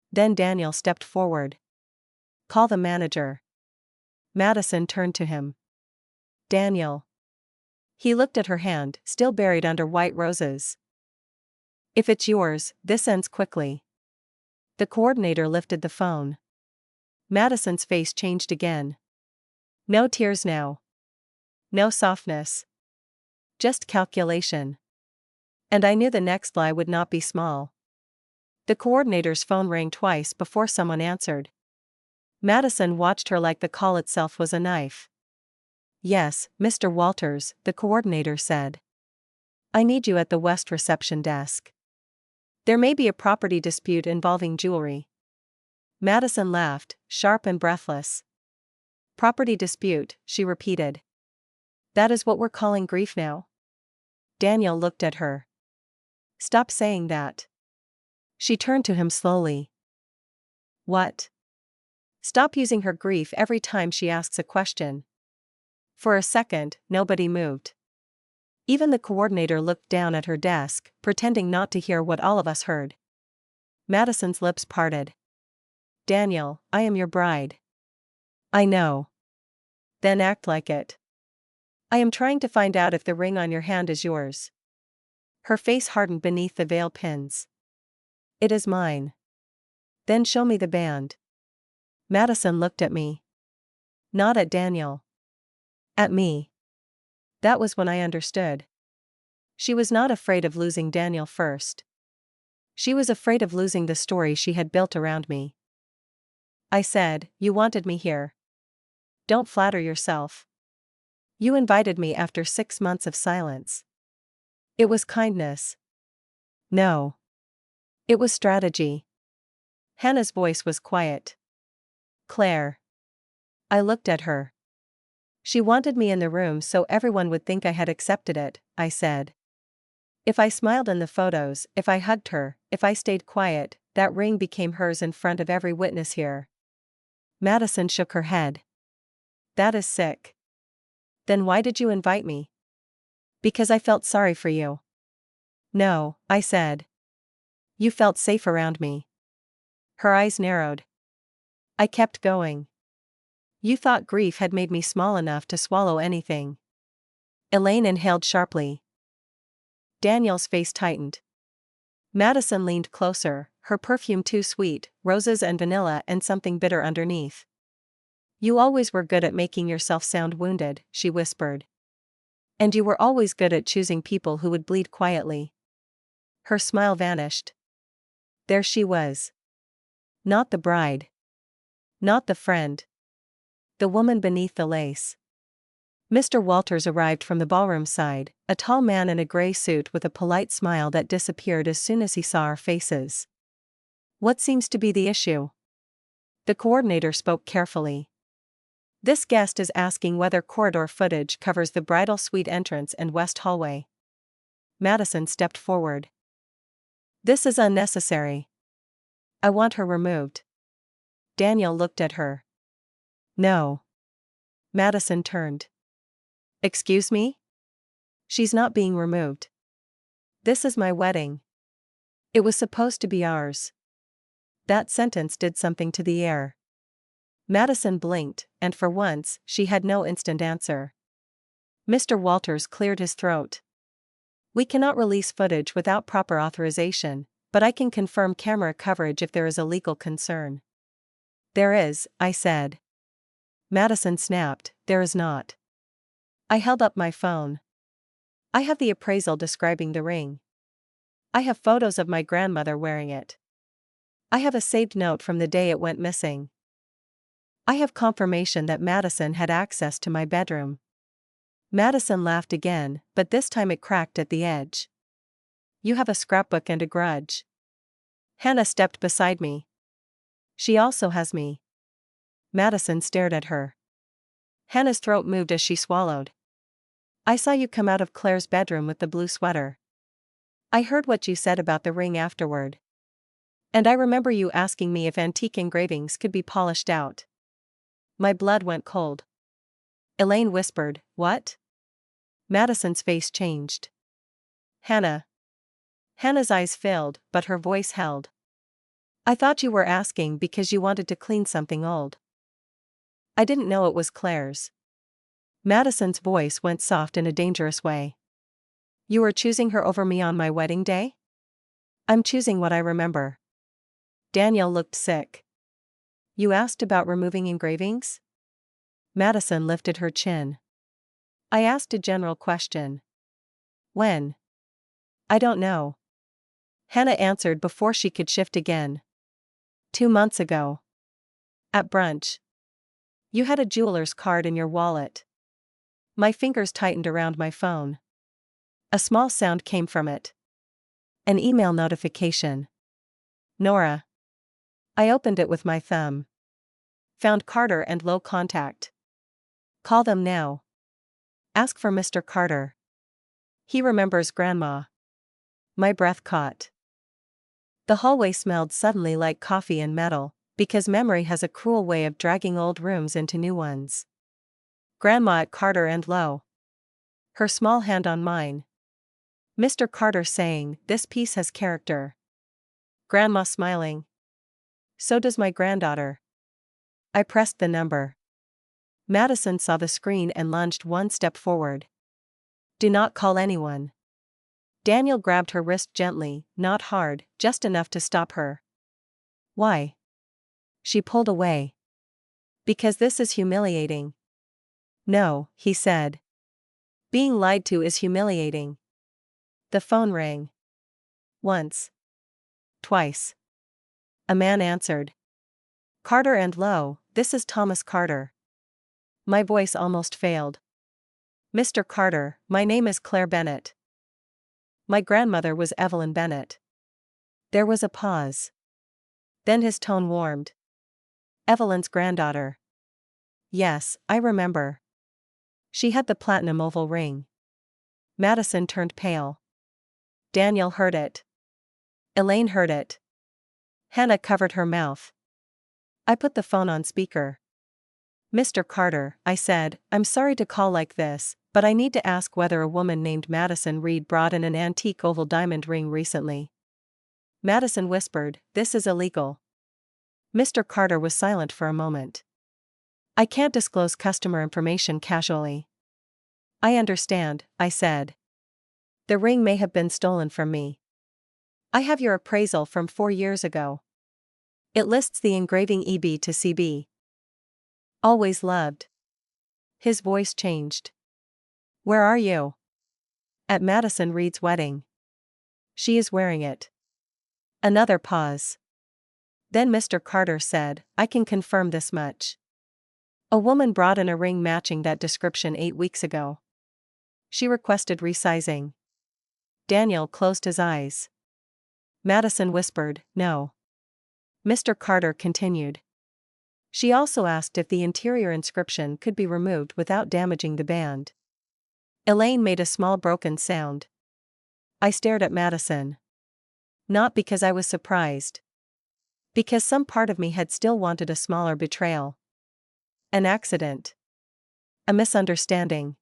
Then Daniel stepped forward. "Call the manager." Madison turned to him. "Daniel." He looked at her hand, still buried under white roses. "If it's yours, this ends quickly." The coordinator lifted the phone. Madison's face changed again. No tears now. No softness. Just calculation. And I knew the next lie would not be small. The coordinator's phone rang twice before someone answered. Madison watched her like the call itself was a knife. Yes, Mr. Walters, the coordinator said. I need you at the West reception desk. There may be a property dispute involving jewelry. Madison laughed, sharp and breathless. Property dispute, she repeated. That is what we're calling grief now? Daniel looked at her. Stop saying that. She turned to him slowly. What? Stop using her grief every time she asks a question. For a second, nobody moved. Even the coordinator looked down at her desk, pretending not to hear what all of us heard. Madison's lips parted. Daniel, I am your bride. I know. Then act like it. I am trying to find out if the ring on your hand is yours. Her face hardened beneath the veil pins. It is mine. Then show me the band. Madison looked at me. Not at Daniel. At me. That was when I understood. She was not afraid of losing Daniel first. She was afraid of losing the story she had built around me. I said, you wanted me here. Don't flatter yourself. You invited me after 6 months of silence. It was kindness. No. It was strategy. Hannah's voice was quiet. Claire. I looked at her. She wanted me in the room so everyone would think I had accepted it, I said. If I smiled in the photos, if I hugged her, if I stayed quiet, that ring became hers in front of every witness here. Madison shook her head. That is sick. Then why did you invite me? Because I felt sorry for you. No, I said. You felt safe around me. Her eyes narrowed. I kept going. You thought grief had made me small enough to swallow anything. Elaine inhaled sharply. Daniel's face tightened. Madison leaned closer, her perfume too sweet, roses and vanilla and something bitter underneath. You always were good at making yourself sound wounded, she whispered. And you were always good at choosing people who would bleed quietly. Her smile vanished. There she was. Not the bride. Not the friend. The woman beneath the lace. Mr. Walters arrived from the ballroom side, a tall man in a gray suit with a polite smile that disappeared as soon as he saw our faces. What seems to be the issue? The coordinator spoke carefully. This guest is asking whether corridor footage covers the bridal suite entrance and west hallway. Madison stepped forward. This is unnecessary. I want her removed. Daniel looked at her. No. Madison turned. Excuse me? She's not being removed. This is my wedding. It was supposed to be ours. That sentence did something to the air. Madison blinked, and for once, she had no instant answer. Mr. Walters cleared his throat. We cannot release footage without proper authorization, but I can confirm camera coverage if there is a legal concern. There is, I said. Madison snapped, there is not. I held up my phone. I have the appraisal describing the ring. I have photos of my grandmother wearing it. I have a saved note from the day it went missing. I have confirmation that Madison had access to my bedroom. Madison laughed again, but this time it cracked at the edge. You have a scrapbook and a grudge. Hannah stepped beside me. She also has me. Madison stared at her. Hannah's throat moved as she swallowed. I saw you come out of Claire's bedroom with the blue sweater. I heard what you said about the ring afterward. And I remember you asking me if antique engravings could be polished out. My blood went cold. Elaine whispered, what? Madison's face changed. Hannah. Hannah's eyes filled, but her voice held. I thought you were asking because you wanted to clean something old. I didn't know it was Claire's. Madison's voice went soft in a dangerous way. You were choosing her over me on my wedding day? I'm choosing what I remember. Daniel looked sick. You asked about removing engravings? Madison lifted her chin. I asked a general question. When? I don't know. Hannah answered before she could shift again. 2 months ago. At brunch. You had a jeweler's card in your wallet. My fingers tightened around my phone. A small sound came from it. An email notification. Nora. I opened it with my thumb. Found Carter and Low contact. Call them now. Ask for Mr. Carter. He remembers Grandma. My breath caught. The hallway smelled suddenly like coffee and metal, because memory has a cruel way of dragging old rooms into new ones. Grandma at Carter and Low. Her small hand on mine. Mr. Carter saying, "This piece has character." Grandma smiling. "So does my granddaughter." I pressed the number. Madison saw the screen and lunged one step forward. "Do not call anyone." Daniel grabbed her wrist gently, not hard, just enough to stop her. "Why?" She pulled away. "Because this is humiliating." "No," he said. "Being lied to is humiliating." The phone rang. Once. Twice. A man answered. "Carter and Low, this is Thomas Carter." My voice almost failed. "Mr. Carter, my name is Claire Bennett." My grandmother was Evelyn Bennett. There was a pause. Then his tone warmed. "Evelyn's granddaughter." "Yes, I remember. She had the platinum oval ring." Madison turned pale. Daniel heard it. Elaine heard it. Hannah covered her mouth. I put the phone on speaker. "Mr. Carter," I said, "I'm sorry to call like this, but I need to ask whether a woman named Madison Reed brought in an antique oval diamond ring recently." Madison whispered, "This is illegal." Mr. Carter was silent for a moment. "I can't disclose customer information casually." "I understand," I said. "The ring may have been stolen from me. I have your appraisal from 4 years ago. It lists the engraving EB to CB. Always loved." His voice changed. "Where are you?" "At Madison Reed's wedding." "She is wearing it." Another pause. Then Mr. Carter said, "I can confirm this much. A woman brought in a ring matching that description 8 weeks ago. She requested resizing." Daniel closed his eyes. Madison whispered, "No." Mr. Carter continued. "She also asked if the interior inscription could be removed without damaging the band." Elaine made a small broken sound. I stared at Madison. Not because I was surprised. Because some part of me had still wanted a smaller betrayal. An accident. A misunderstanding.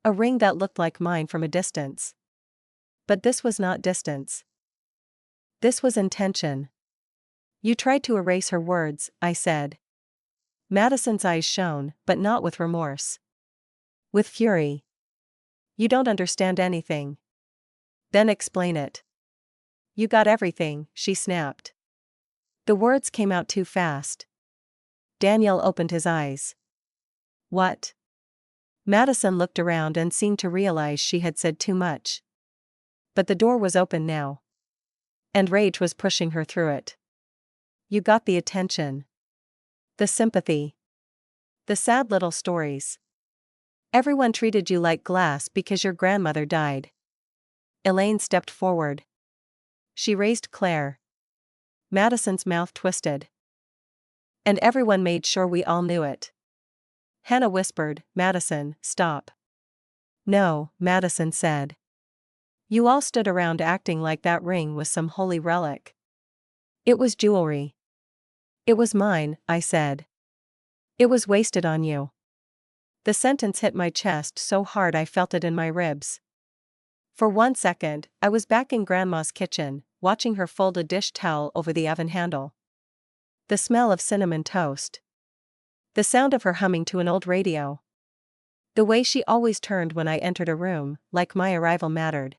A ring that looked like mine from a distance. But this was not distance. This was intention. "You tried to erase her words," I said. Madison's eyes shone, but not with remorse. With fury. "You don't understand anything." "Then explain it." "You got everything," she snapped. The words came out too fast. Daniel opened his eyes. "What?" Madison looked around and seemed to realize she had said too much. But the door was open now. And rage was pushing her through it. "You got the attention. The sympathy. The sad little stories. Everyone treated you like glass because your grandmother died." Elaine stepped forward. She raised Claire. Madison's mouth twisted. "And everyone made sure we all knew it." Hannah whispered, "Madison, stop." "No," Madison said. "You all stood around acting like that ring was some holy relic. It was jewelry." "It was mine," I said. "It was wasted on you." The sentence hit my chest so hard I felt it in my ribs. For 1 second, I was back in Grandma's kitchen, watching her fold a dish towel over the oven handle. The smell of cinnamon toast. The sound of her humming to an old radio. The way she always turned when I entered a room, like my arrival mattered.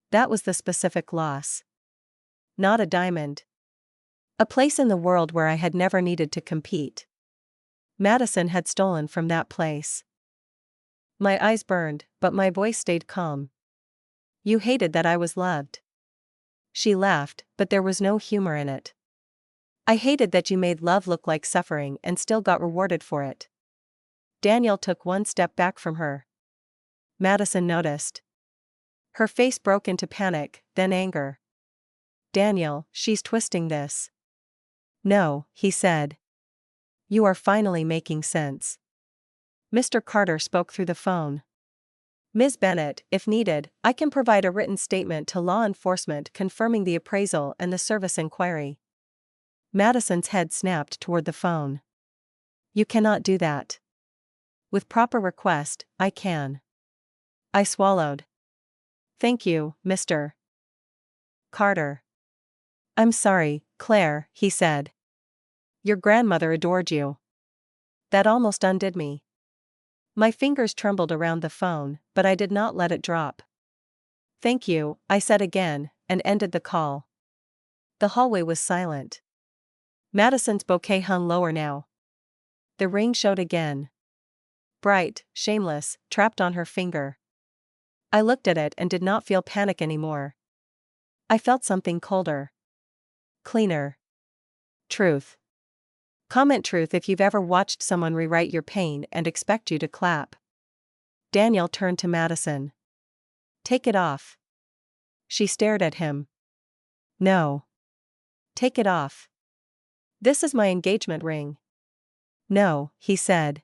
That was the specific loss. Not a diamond. A place in the world where I had never needed to compete. Madison had stolen from that place. My eyes burned, but my voice stayed calm. "You hated that I was loved." She laughed, but there was no humor in it. "I hated that you made love look like suffering and still got rewarded for it." Daniel took one step back from her. Madison noticed. Her face broke into panic, then anger. Daniel, she's twisting this. No, he said. You are finally making sense. Mr. Carter spoke through the phone. Ms. Bennett, if needed, I can provide a written statement to law enforcement confirming the appraisal and the service inquiry. Madison's head snapped toward the phone. You cannot do that. With proper request, I can. I swallowed. Thank you, Mr. Carter. I'm sorry, Claire, he said. Your grandmother adored you. That almost undid me. My fingers trembled around the phone, but I did not let it drop. Thank you, I said again, and ended the call. The hallway was silent. Madison's bouquet hung lower now. The ring showed again. Bright, shameless, trapped on her finger. I looked at it and did not feel panic anymore. I felt something colder. Cleaner. Truth. Comment truth if you've ever watched someone rewrite your pain and expect you to clap. Daniel turned to Madison. Take it off. She stared at him. No. Take it off. This is my engagement ring. No, he said.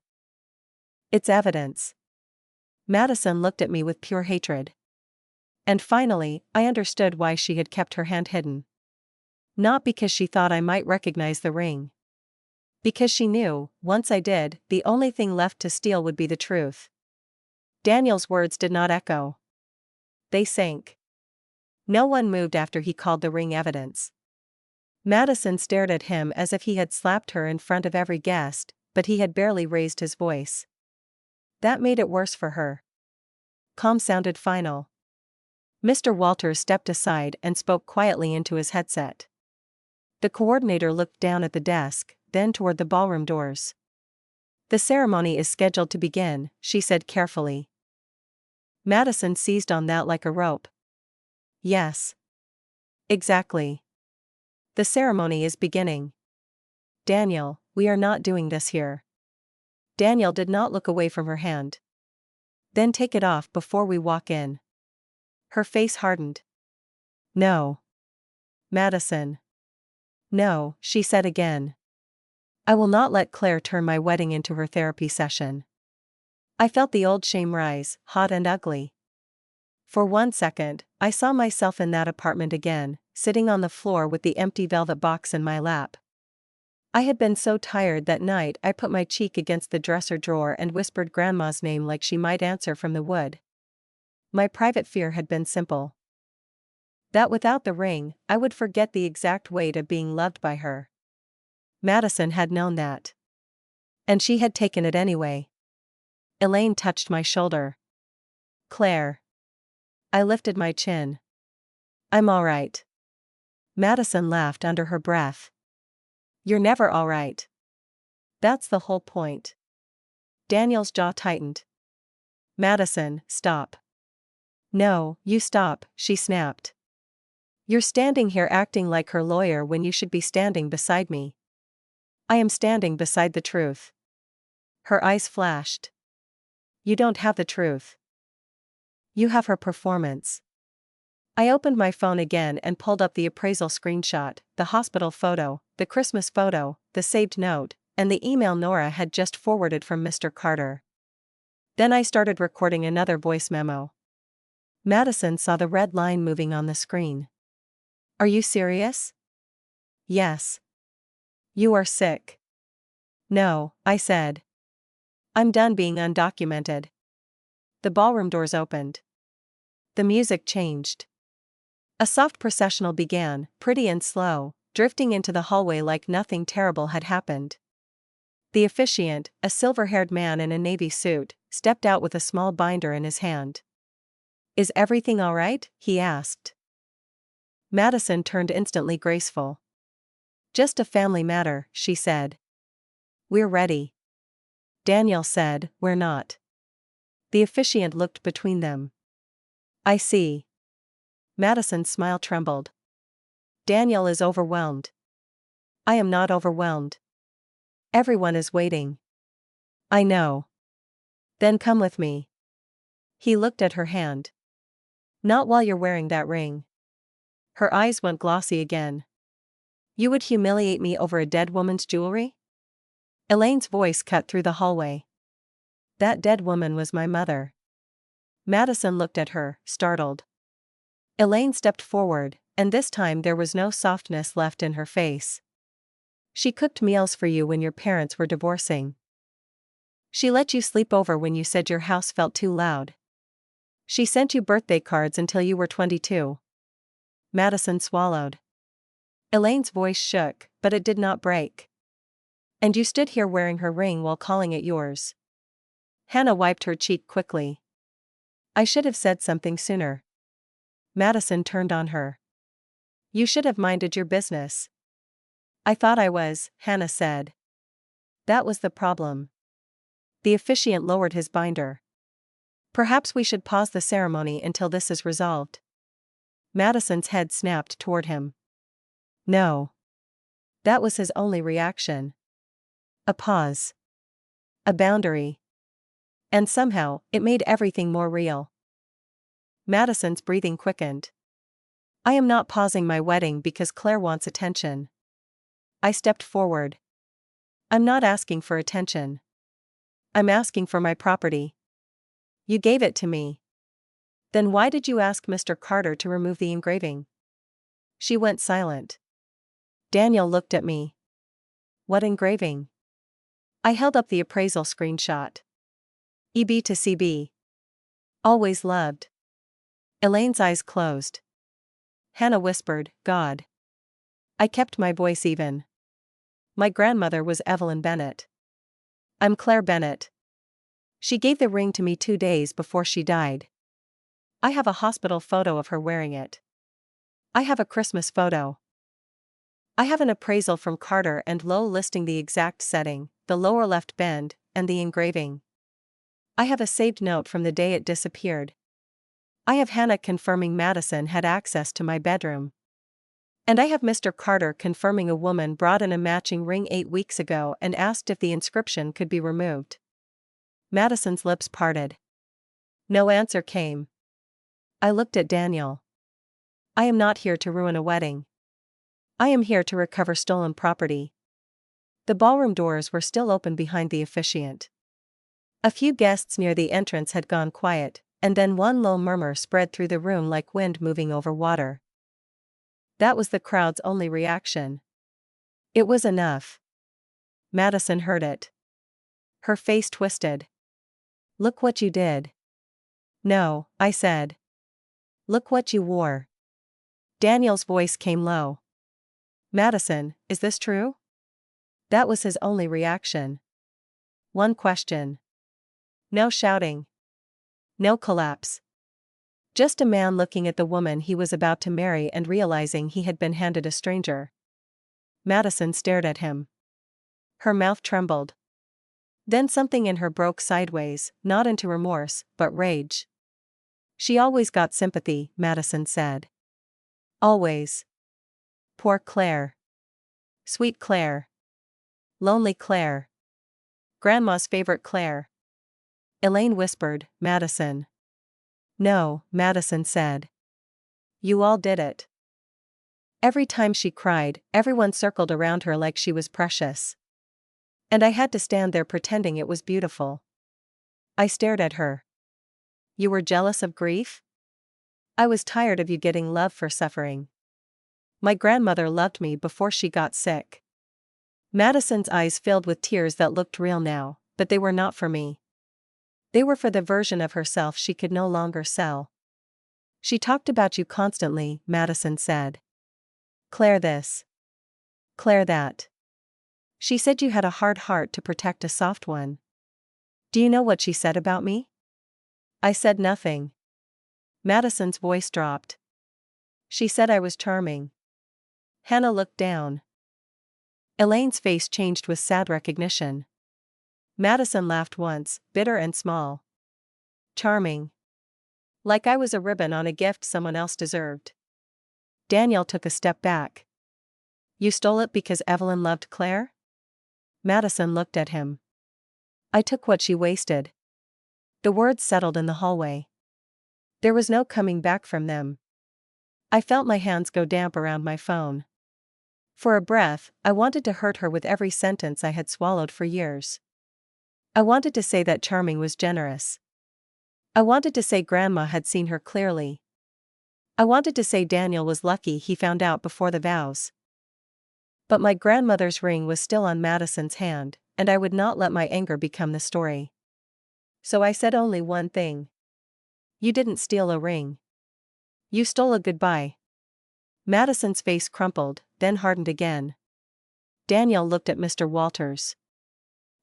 It's evidence. Madison looked at me with pure hatred. And finally, I understood why she had kept her hand hidden. Not because she thought I might recognize the ring. Because she knew, once I did, the only thing left to steal would be the truth. Daniel's words did not echo. They sank. No one moved after he called the ring evidence. Madison stared at him as if he had slapped her in front of every guest, but he had barely raised his voice. That made it worse for her. Calm sounded final. Mr. Walters stepped aside and spoke quietly into his headset. The coordinator looked down at the desk, then toward the ballroom doors. The ceremony is scheduled to begin, she said carefully. Madison seized on that like a rope. Yes. Exactly. The ceremony is beginning. Daniel, we are not doing this here. Daniel did not look away from her hand. Then take it off before we walk in. Her face hardened. No. Madison. No, she said again. I will not let Claire turn my wedding into her therapy session. I felt the old shame rise, hot and ugly. For 1 second, I saw myself in that apartment again, sitting on the floor with the empty velvet box in my lap. I had been so tired that night I put my cheek against the dresser drawer and whispered Grandma's name like she might answer from the wood. My private fear had been simple. That without the ring, I would forget the exact weight of being loved by her. Madison had known that. And she had taken it anyway. Elaine touched my shoulder. Claire. I lifted my chin. I'm all right. Madison laughed under her breath. You're never all right. That's the whole point. Daniel's jaw tightened. Madison, stop. No, you stop, she snapped. You're standing here acting like her lawyer when you should be standing beside me. I am standing beside the truth. Her eyes flashed. You don't have the truth. You have her performance. I opened my phone again and pulled up the appraisal screenshot, the hospital photo, the Christmas photo, the saved note, and the email Nora had just forwarded from Mr. Carter. Then I started recording another voice memo. Madison saw the red line moving on the screen. Are you serious? Yes. You are sick. No, I said. I'm done being undocumented. The ballroom doors opened. The music changed. A soft processional began, pretty and slow, drifting into the hallway like nothing terrible had happened. The officiant, a silver-haired man in a navy suit, stepped out with a small binder in his hand. Is everything all right? He asked. Madison turned instantly graceful. Just a family matter, she said. We're ready. Daniel said, we're not. The officiant looked between them. I see. Madison's smile trembled. Daniel is overwhelmed. I am not overwhelmed. Everyone is waiting. I know. Then come with me. He looked at her hand. Not while you're wearing that ring. Her eyes went glossy again. You would humiliate me over a dead woman's jewelry? Elaine's voice cut through the hallway. That dead woman was my mother. Madison looked at her, startled. Elaine stepped forward, and this time there was no softness left in her face. She cooked meals for you when your parents were divorcing. She let you sleep over when you said your house felt too loud. She sent you birthday cards until you were 22. Madison swallowed. Elaine's voice shook, but it did not break. And you stood here wearing her ring while calling it yours. Hannah wiped her cheek quickly. I should have said something sooner. Madison turned on her. You should have minded your business. I thought I was, Hannah said. That was the problem. The officiant lowered his binder. Perhaps we should pause the ceremony until this is resolved. Madison's head snapped toward him. No. That was his only reaction. A pause. A boundary. And somehow, it made everything more real. Madison's breathing quickened. I am not pausing my wedding because Claire wants attention. I stepped forward. I'm not asking for attention. I'm asking for my property. You gave it to me. Then why did you ask Mr. Carter to remove the engraving? She went silent. Daniel looked at me. What engraving? I held up the appraisal screenshot. EB to CB. Always loved. Elaine's eyes closed. Hannah whispered, God. I kept my voice even. My grandmother was Evelyn Bennett. I'm Claire Bennett. She gave the ring to me 2 days before she died. I have a hospital photo of her wearing it. I have a Christmas photo. I have an appraisal from Carter and Lowe listing the exact setting, the lower left bend, and the engraving. I have a saved note from the day it disappeared. I have Hannah confirming Madison had access to my bedroom. And I have Mr. Carter confirming a woman brought in a matching ring 8 weeks ago and asked if the inscription could be removed. Madison's lips parted. No answer came. I looked at Daniel. I am not here to ruin a wedding. I am here to recover stolen property. The ballroom doors were still open behind the officiant. A few guests near the entrance had gone quiet, and then one low murmur spread through the room like wind moving over water. That was the crowd's only reaction. It was enough. Madison heard it. Her face twisted. Look what you did. No, I said. Look what you wore. Daniel's voice came low. Madison, is this true? That was his only reaction. One question. No shouting. No collapse. Just a man looking at the woman he was about to marry and realizing he had been handed a stranger. Madison stared at him. Her mouth trembled. Then something in her broke sideways, not into remorse, but rage. She always got sympathy, Madison said. Always. Poor Claire. Sweet Claire. Lonely Claire. Grandma's favorite Claire. Elaine whispered, Madison. No, Madison said. You all did it. Every time she cried, everyone circled around her like she was precious. And I had to stand there pretending it was beautiful. I stared at her. You were jealous of grief? I was tired of you getting love for suffering. My grandmother loved me before she got sick. Madison's eyes filled with tears that looked real now, but they were not for me. They were for the version of herself she could no longer sell. She talked about you constantly, Madison said. Claire this. Claire that. She said you had a hard heart to protect a soft one. Do you know what she said about me? I said nothing. Madison's voice dropped. She said I was charming. Hannah looked down. Elaine's face changed with sad recognition. Madison laughed once, bitter and small. Charming. Like I was a ribbon on a gift someone else deserved. Daniel took a step back. You stole it because Evelyn loved Claire? Madison looked at him. I took what she wasted. The words settled in the hallway. There was no coming back from them. I felt my hands go damp around my phone. For a breath, I wanted to hurt her with every sentence I had swallowed for years. I wanted to say that Charming was generous. I wanted to say Grandma had seen her clearly. I wanted to say Daniel was lucky he found out before the vows. But my grandmother's ring was still on Madison's hand, and I would not let my anger become the story. So I said only one thing. You didn't steal a ring. You stole a goodbye. Madison's face crumpled, then hardened again. Daniel looked at Mr. Walters.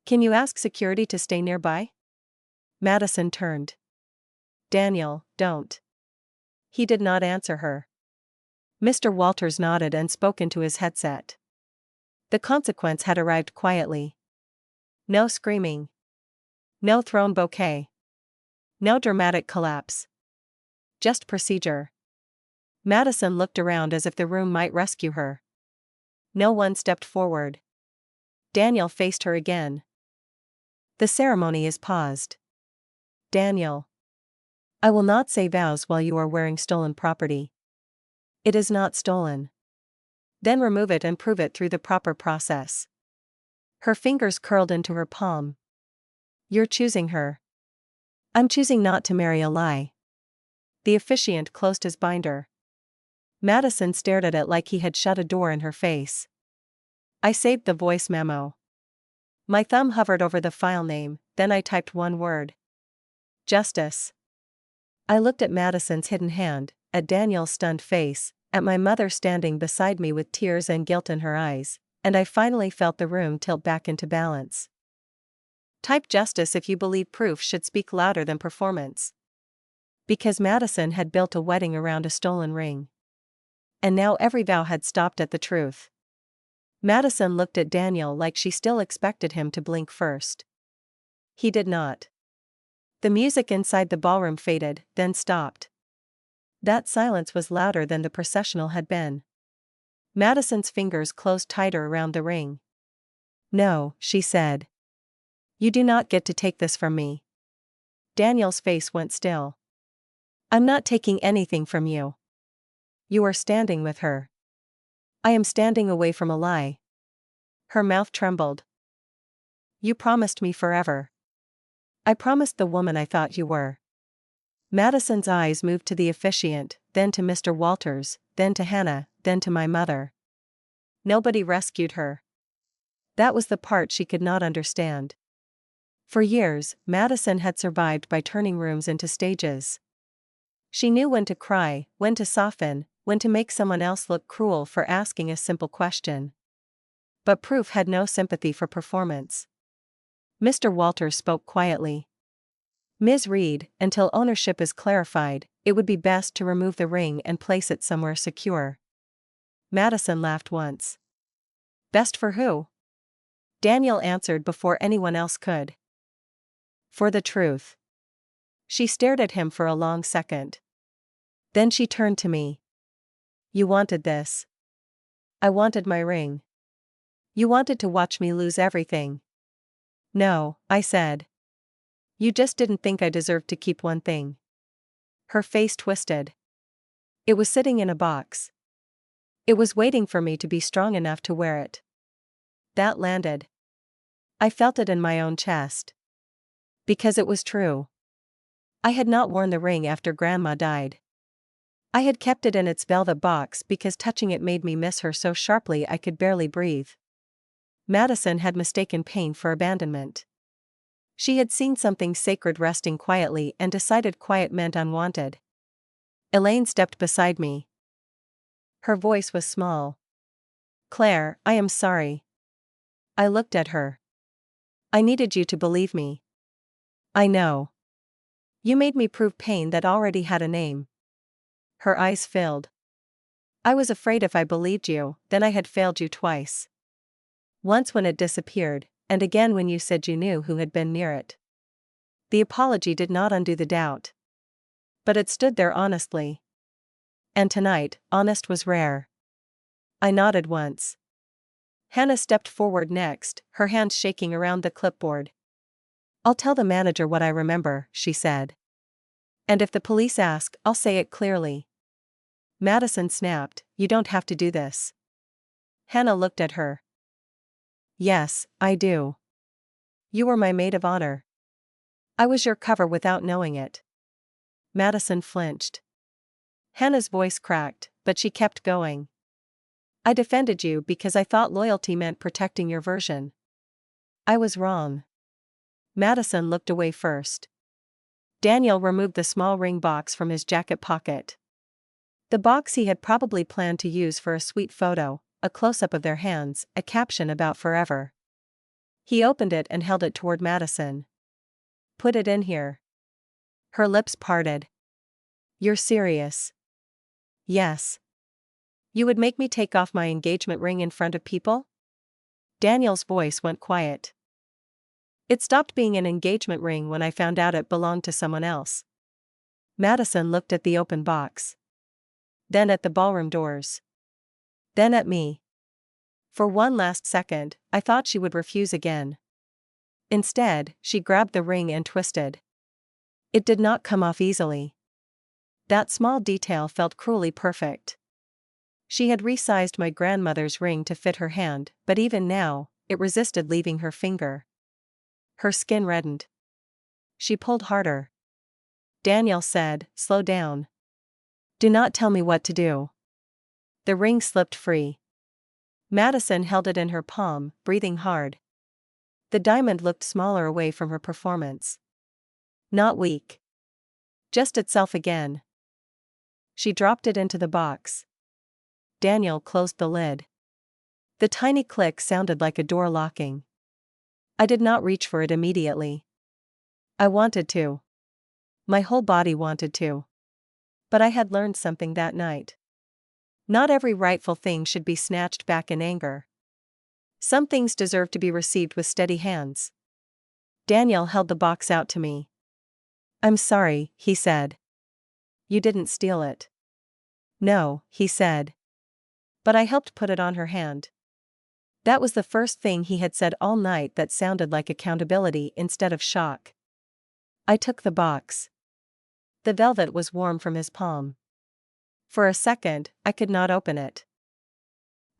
Can you ask security to stay nearby? Madison turned. Daniel, don't. He did not answer her. Mr. Walters nodded and spoke into his headset. The consequence had arrived quietly. No screaming. No thrown bouquet. No dramatic collapse. Just procedure. Madison looked around as if the room might rescue her. No one stepped forward. Daniel faced her again. The ceremony is paused. Daniel. I will not say vows while you are wearing stolen property. It is not stolen. Then remove it and prove it through the proper process. Her fingers curled into her palm. You're choosing her. I'm choosing not to marry a lie. The officiant closed his binder. Madison stared at it like he had shut a door in her face. I saved the voice memo. My thumb hovered over the file name, then I typed one word. Justice. I looked at Madison's hidden hand, at Daniel's stunned face, at my mother standing beside me with tears and guilt in her eyes, and I finally felt the room tilt back into balance. Type justice if you believe proof should speak louder than performance. Because Madison had built a wedding around a stolen ring. And now every vow had stopped at the truth. Madison looked at Daniel like she still expected him to blink first. He did not. The music inside the ballroom faded, then stopped. That silence was louder than the processional had been. Madison's fingers closed tighter around the ring. No, she said. You do not get to take this from me. Daniel's face went still. I'm not taking anything from you. You are standing with her. I am standing away from a lie. Her mouth trembled. You promised me forever. I promised the woman I thought you were. Madison's eyes moved to the officiant, then to Mr. Walters, then to Hannah, then to my mother. Nobody rescued her. That was the part she could not understand. For years, Madison had survived by turning rooms into stages. She knew when to cry, when to soften, when to make someone else look cruel for asking a simple question. But proof had no sympathy for performance. Mr. Walters spoke quietly. Ms. Reed, until ownership is clarified, it would be best to remove the ring and place it somewhere secure. Madison laughed once. Best for who? Daniel answered before anyone else could. For the truth. She stared at him for a long second. Then she turned to me. You wanted this. I wanted my ring. You wanted to watch me lose everything. No, I said. You just didn't think I deserved to keep one thing. Her face twisted. It was sitting in a box. It was waiting for me to be strong enough to wear it. That landed. I felt it in my own chest. Because it was true. I had not worn the ring after Grandma died. I had kept it in its velvet box because touching it made me miss her so sharply I could barely breathe. Madison had mistaken pain for abandonment. She had seen something sacred resting quietly and decided quiet meant unwanted. Elaine stepped beside me. Her voice was small. Claire, I am sorry. I looked at her. I needed you to believe me. I know. You made me prove pain that already had a name. Her eyes filled. I was afraid if I believed you, then I had failed you twice. Once when it disappeared, and again when you said you knew who had been near it. The apology did not undo the doubt. But it stood there honestly. And tonight, honest was rare. I nodded once. Hannah stepped forward next, her hands shaking around the clipboard. I'll tell the manager what I remember, she said. And if the police ask, I'll say it clearly. Madison snapped, you don't have to do this. Hannah looked at her. Yes, I do. You were my maid of honor. I was your cover without knowing it. Madison flinched. Hannah's voice cracked, but she kept going. I defended you because I thought loyalty meant protecting your version. I was wrong. Madison looked away first. Daniel removed the small ring box from his jacket pocket. The box he had probably planned to use for a sweet photo, a close-up of their hands, a caption about forever. He opened it and held it toward Madison. Put it in here. Her lips parted. You're serious? Yes. You would make me take off my engagement ring in front of people? Daniel's voice went quiet. It stopped being an engagement ring when I found out it belonged to someone else. Madison looked at the open box. Then at the ballroom doors. Then at me. For one last second, I thought she would refuse again. Instead, she grabbed the ring and twisted. It did not come off easily. That small detail felt cruelly perfect. She had resized my grandmother's ring to fit her hand, but even now, it resisted leaving her finger. Her skin reddened. She pulled harder. Daniel said, slow down. Do not tell me what to do. The ring slipped free. Madison held it in her palm, breathing hard. The diamond looked smaller away from her performance. Not weak. Just itself again. She dropped it into the box. Daniel closed the lid. The tiny click sounded like a door locking. I did not reach for it immediately. I wanted to. My whole body wanted to. But I had learned something that night. Not every rightful thing should be snatched back in anger. Some things deserve to be received with steady hands. Daniel held the box out to me. I'm sorry, he said. You didn't steal it. No, he said. But I helped put it on her hand. That was the first thing he had said all night that sounded like accountability instead of shock. I took the box. The velvet was warm from his palm. For a second, I could not open it.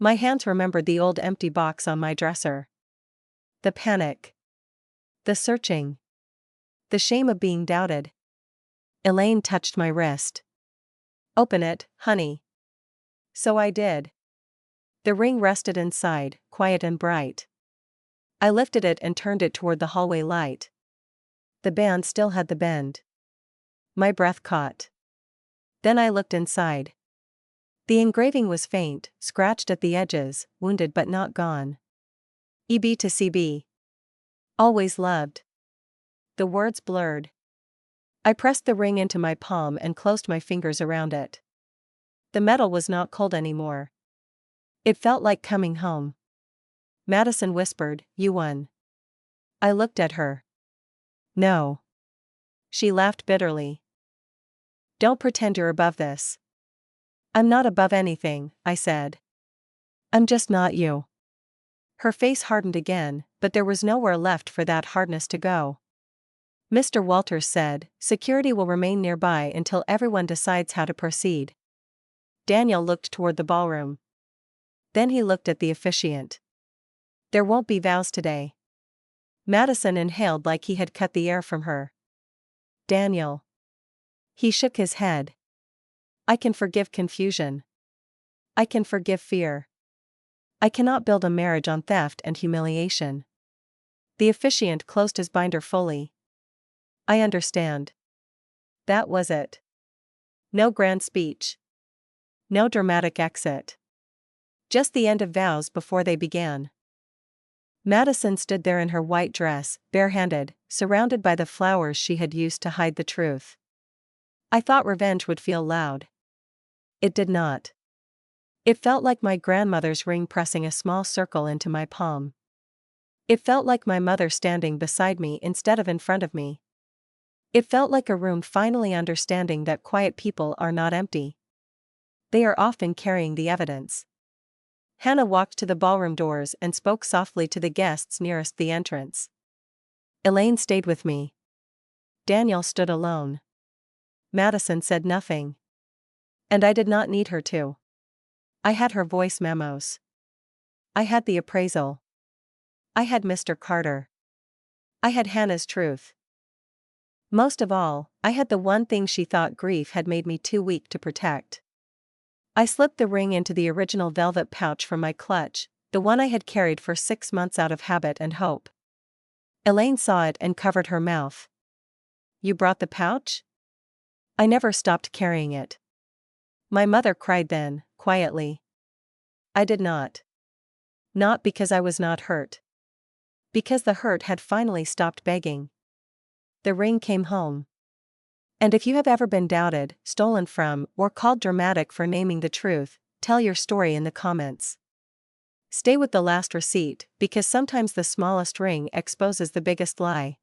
My hands remembered the old empty box on my dresser. The panic. The searching. The shame of being doubted. Elaine touched my wrist. Open it, honey. So I did. The ring rested inside, quiet and bright. I lifted it and turned it toward the hallway light. The band still had the bend. My breath caught. Then I looked inside. The engraving was faint, scratched at the edges, wounded but not gone. EB to CB. Always loved. The words blurred. I pressed the ring into my palm and closed my fingers around it. The metal was not cold anymore. It felt like coming home. Madison whispered, you won. I looked at her. No. She laughed bitterly. Don't pretend you're above this. I'm not above anything, I said. I'm just not you. Her face hardened again, but there was nowhere left for that hardness to go. Mr. Walters said, security will remain nearby until everyone decides how to proceed. Daniel looked toward the ballroom. Then he looked at the officiant. There won't be vows today. Madison inhaled like he had cut the air from her. Daniel. He shook his head. I can forgive confusion. I can forgive fear. I cannot build a marriage on theft and humiliation. The officiant closed his binder fully. I understand. That was it. No grand speech. No dramatic exit. Just the end of vows before they began. Madison stood there in her white dress, barehanded, surrounded by the flowers she had used to hide the truth. I thought revenge would feel loud. It did not. It felt like my grandmother's ring pressing a small circle into my palm. It felt like my mother standing beside me instead of in front of me. It felt like a room finally understanding that quiet people are not empty. They are often carrying the evidence. Hannah walked to the ballroom doors and spoke softly to the guests nearest the entrance. Elaine stayed with me. Daniel stood alone. Madison said nothing. And I did not need her to. I had her voice memos. I had the appraisal. I had Mr. Carter. I had Hannah's truth. Most of all, I had the one thing she thought grief had made me too weak to protect. I slipped the ring into the original velvet pouch from my clutch, the one I had carried for 6 months out of habit and hope. Elaine saw it and covered her mouth. You brought the pouch? I never stopped carrying it. My mother cried then, quietly. I did not. Not because I was not hurt. Because the hurt had finally stopped begging. The ring came home. And if you have ever been doubted, stolen from, or called dramatic for naming the truth, tell your story in the comments. Stay with the last receipt, because sometimes the smallest ring exposes the biggest lie.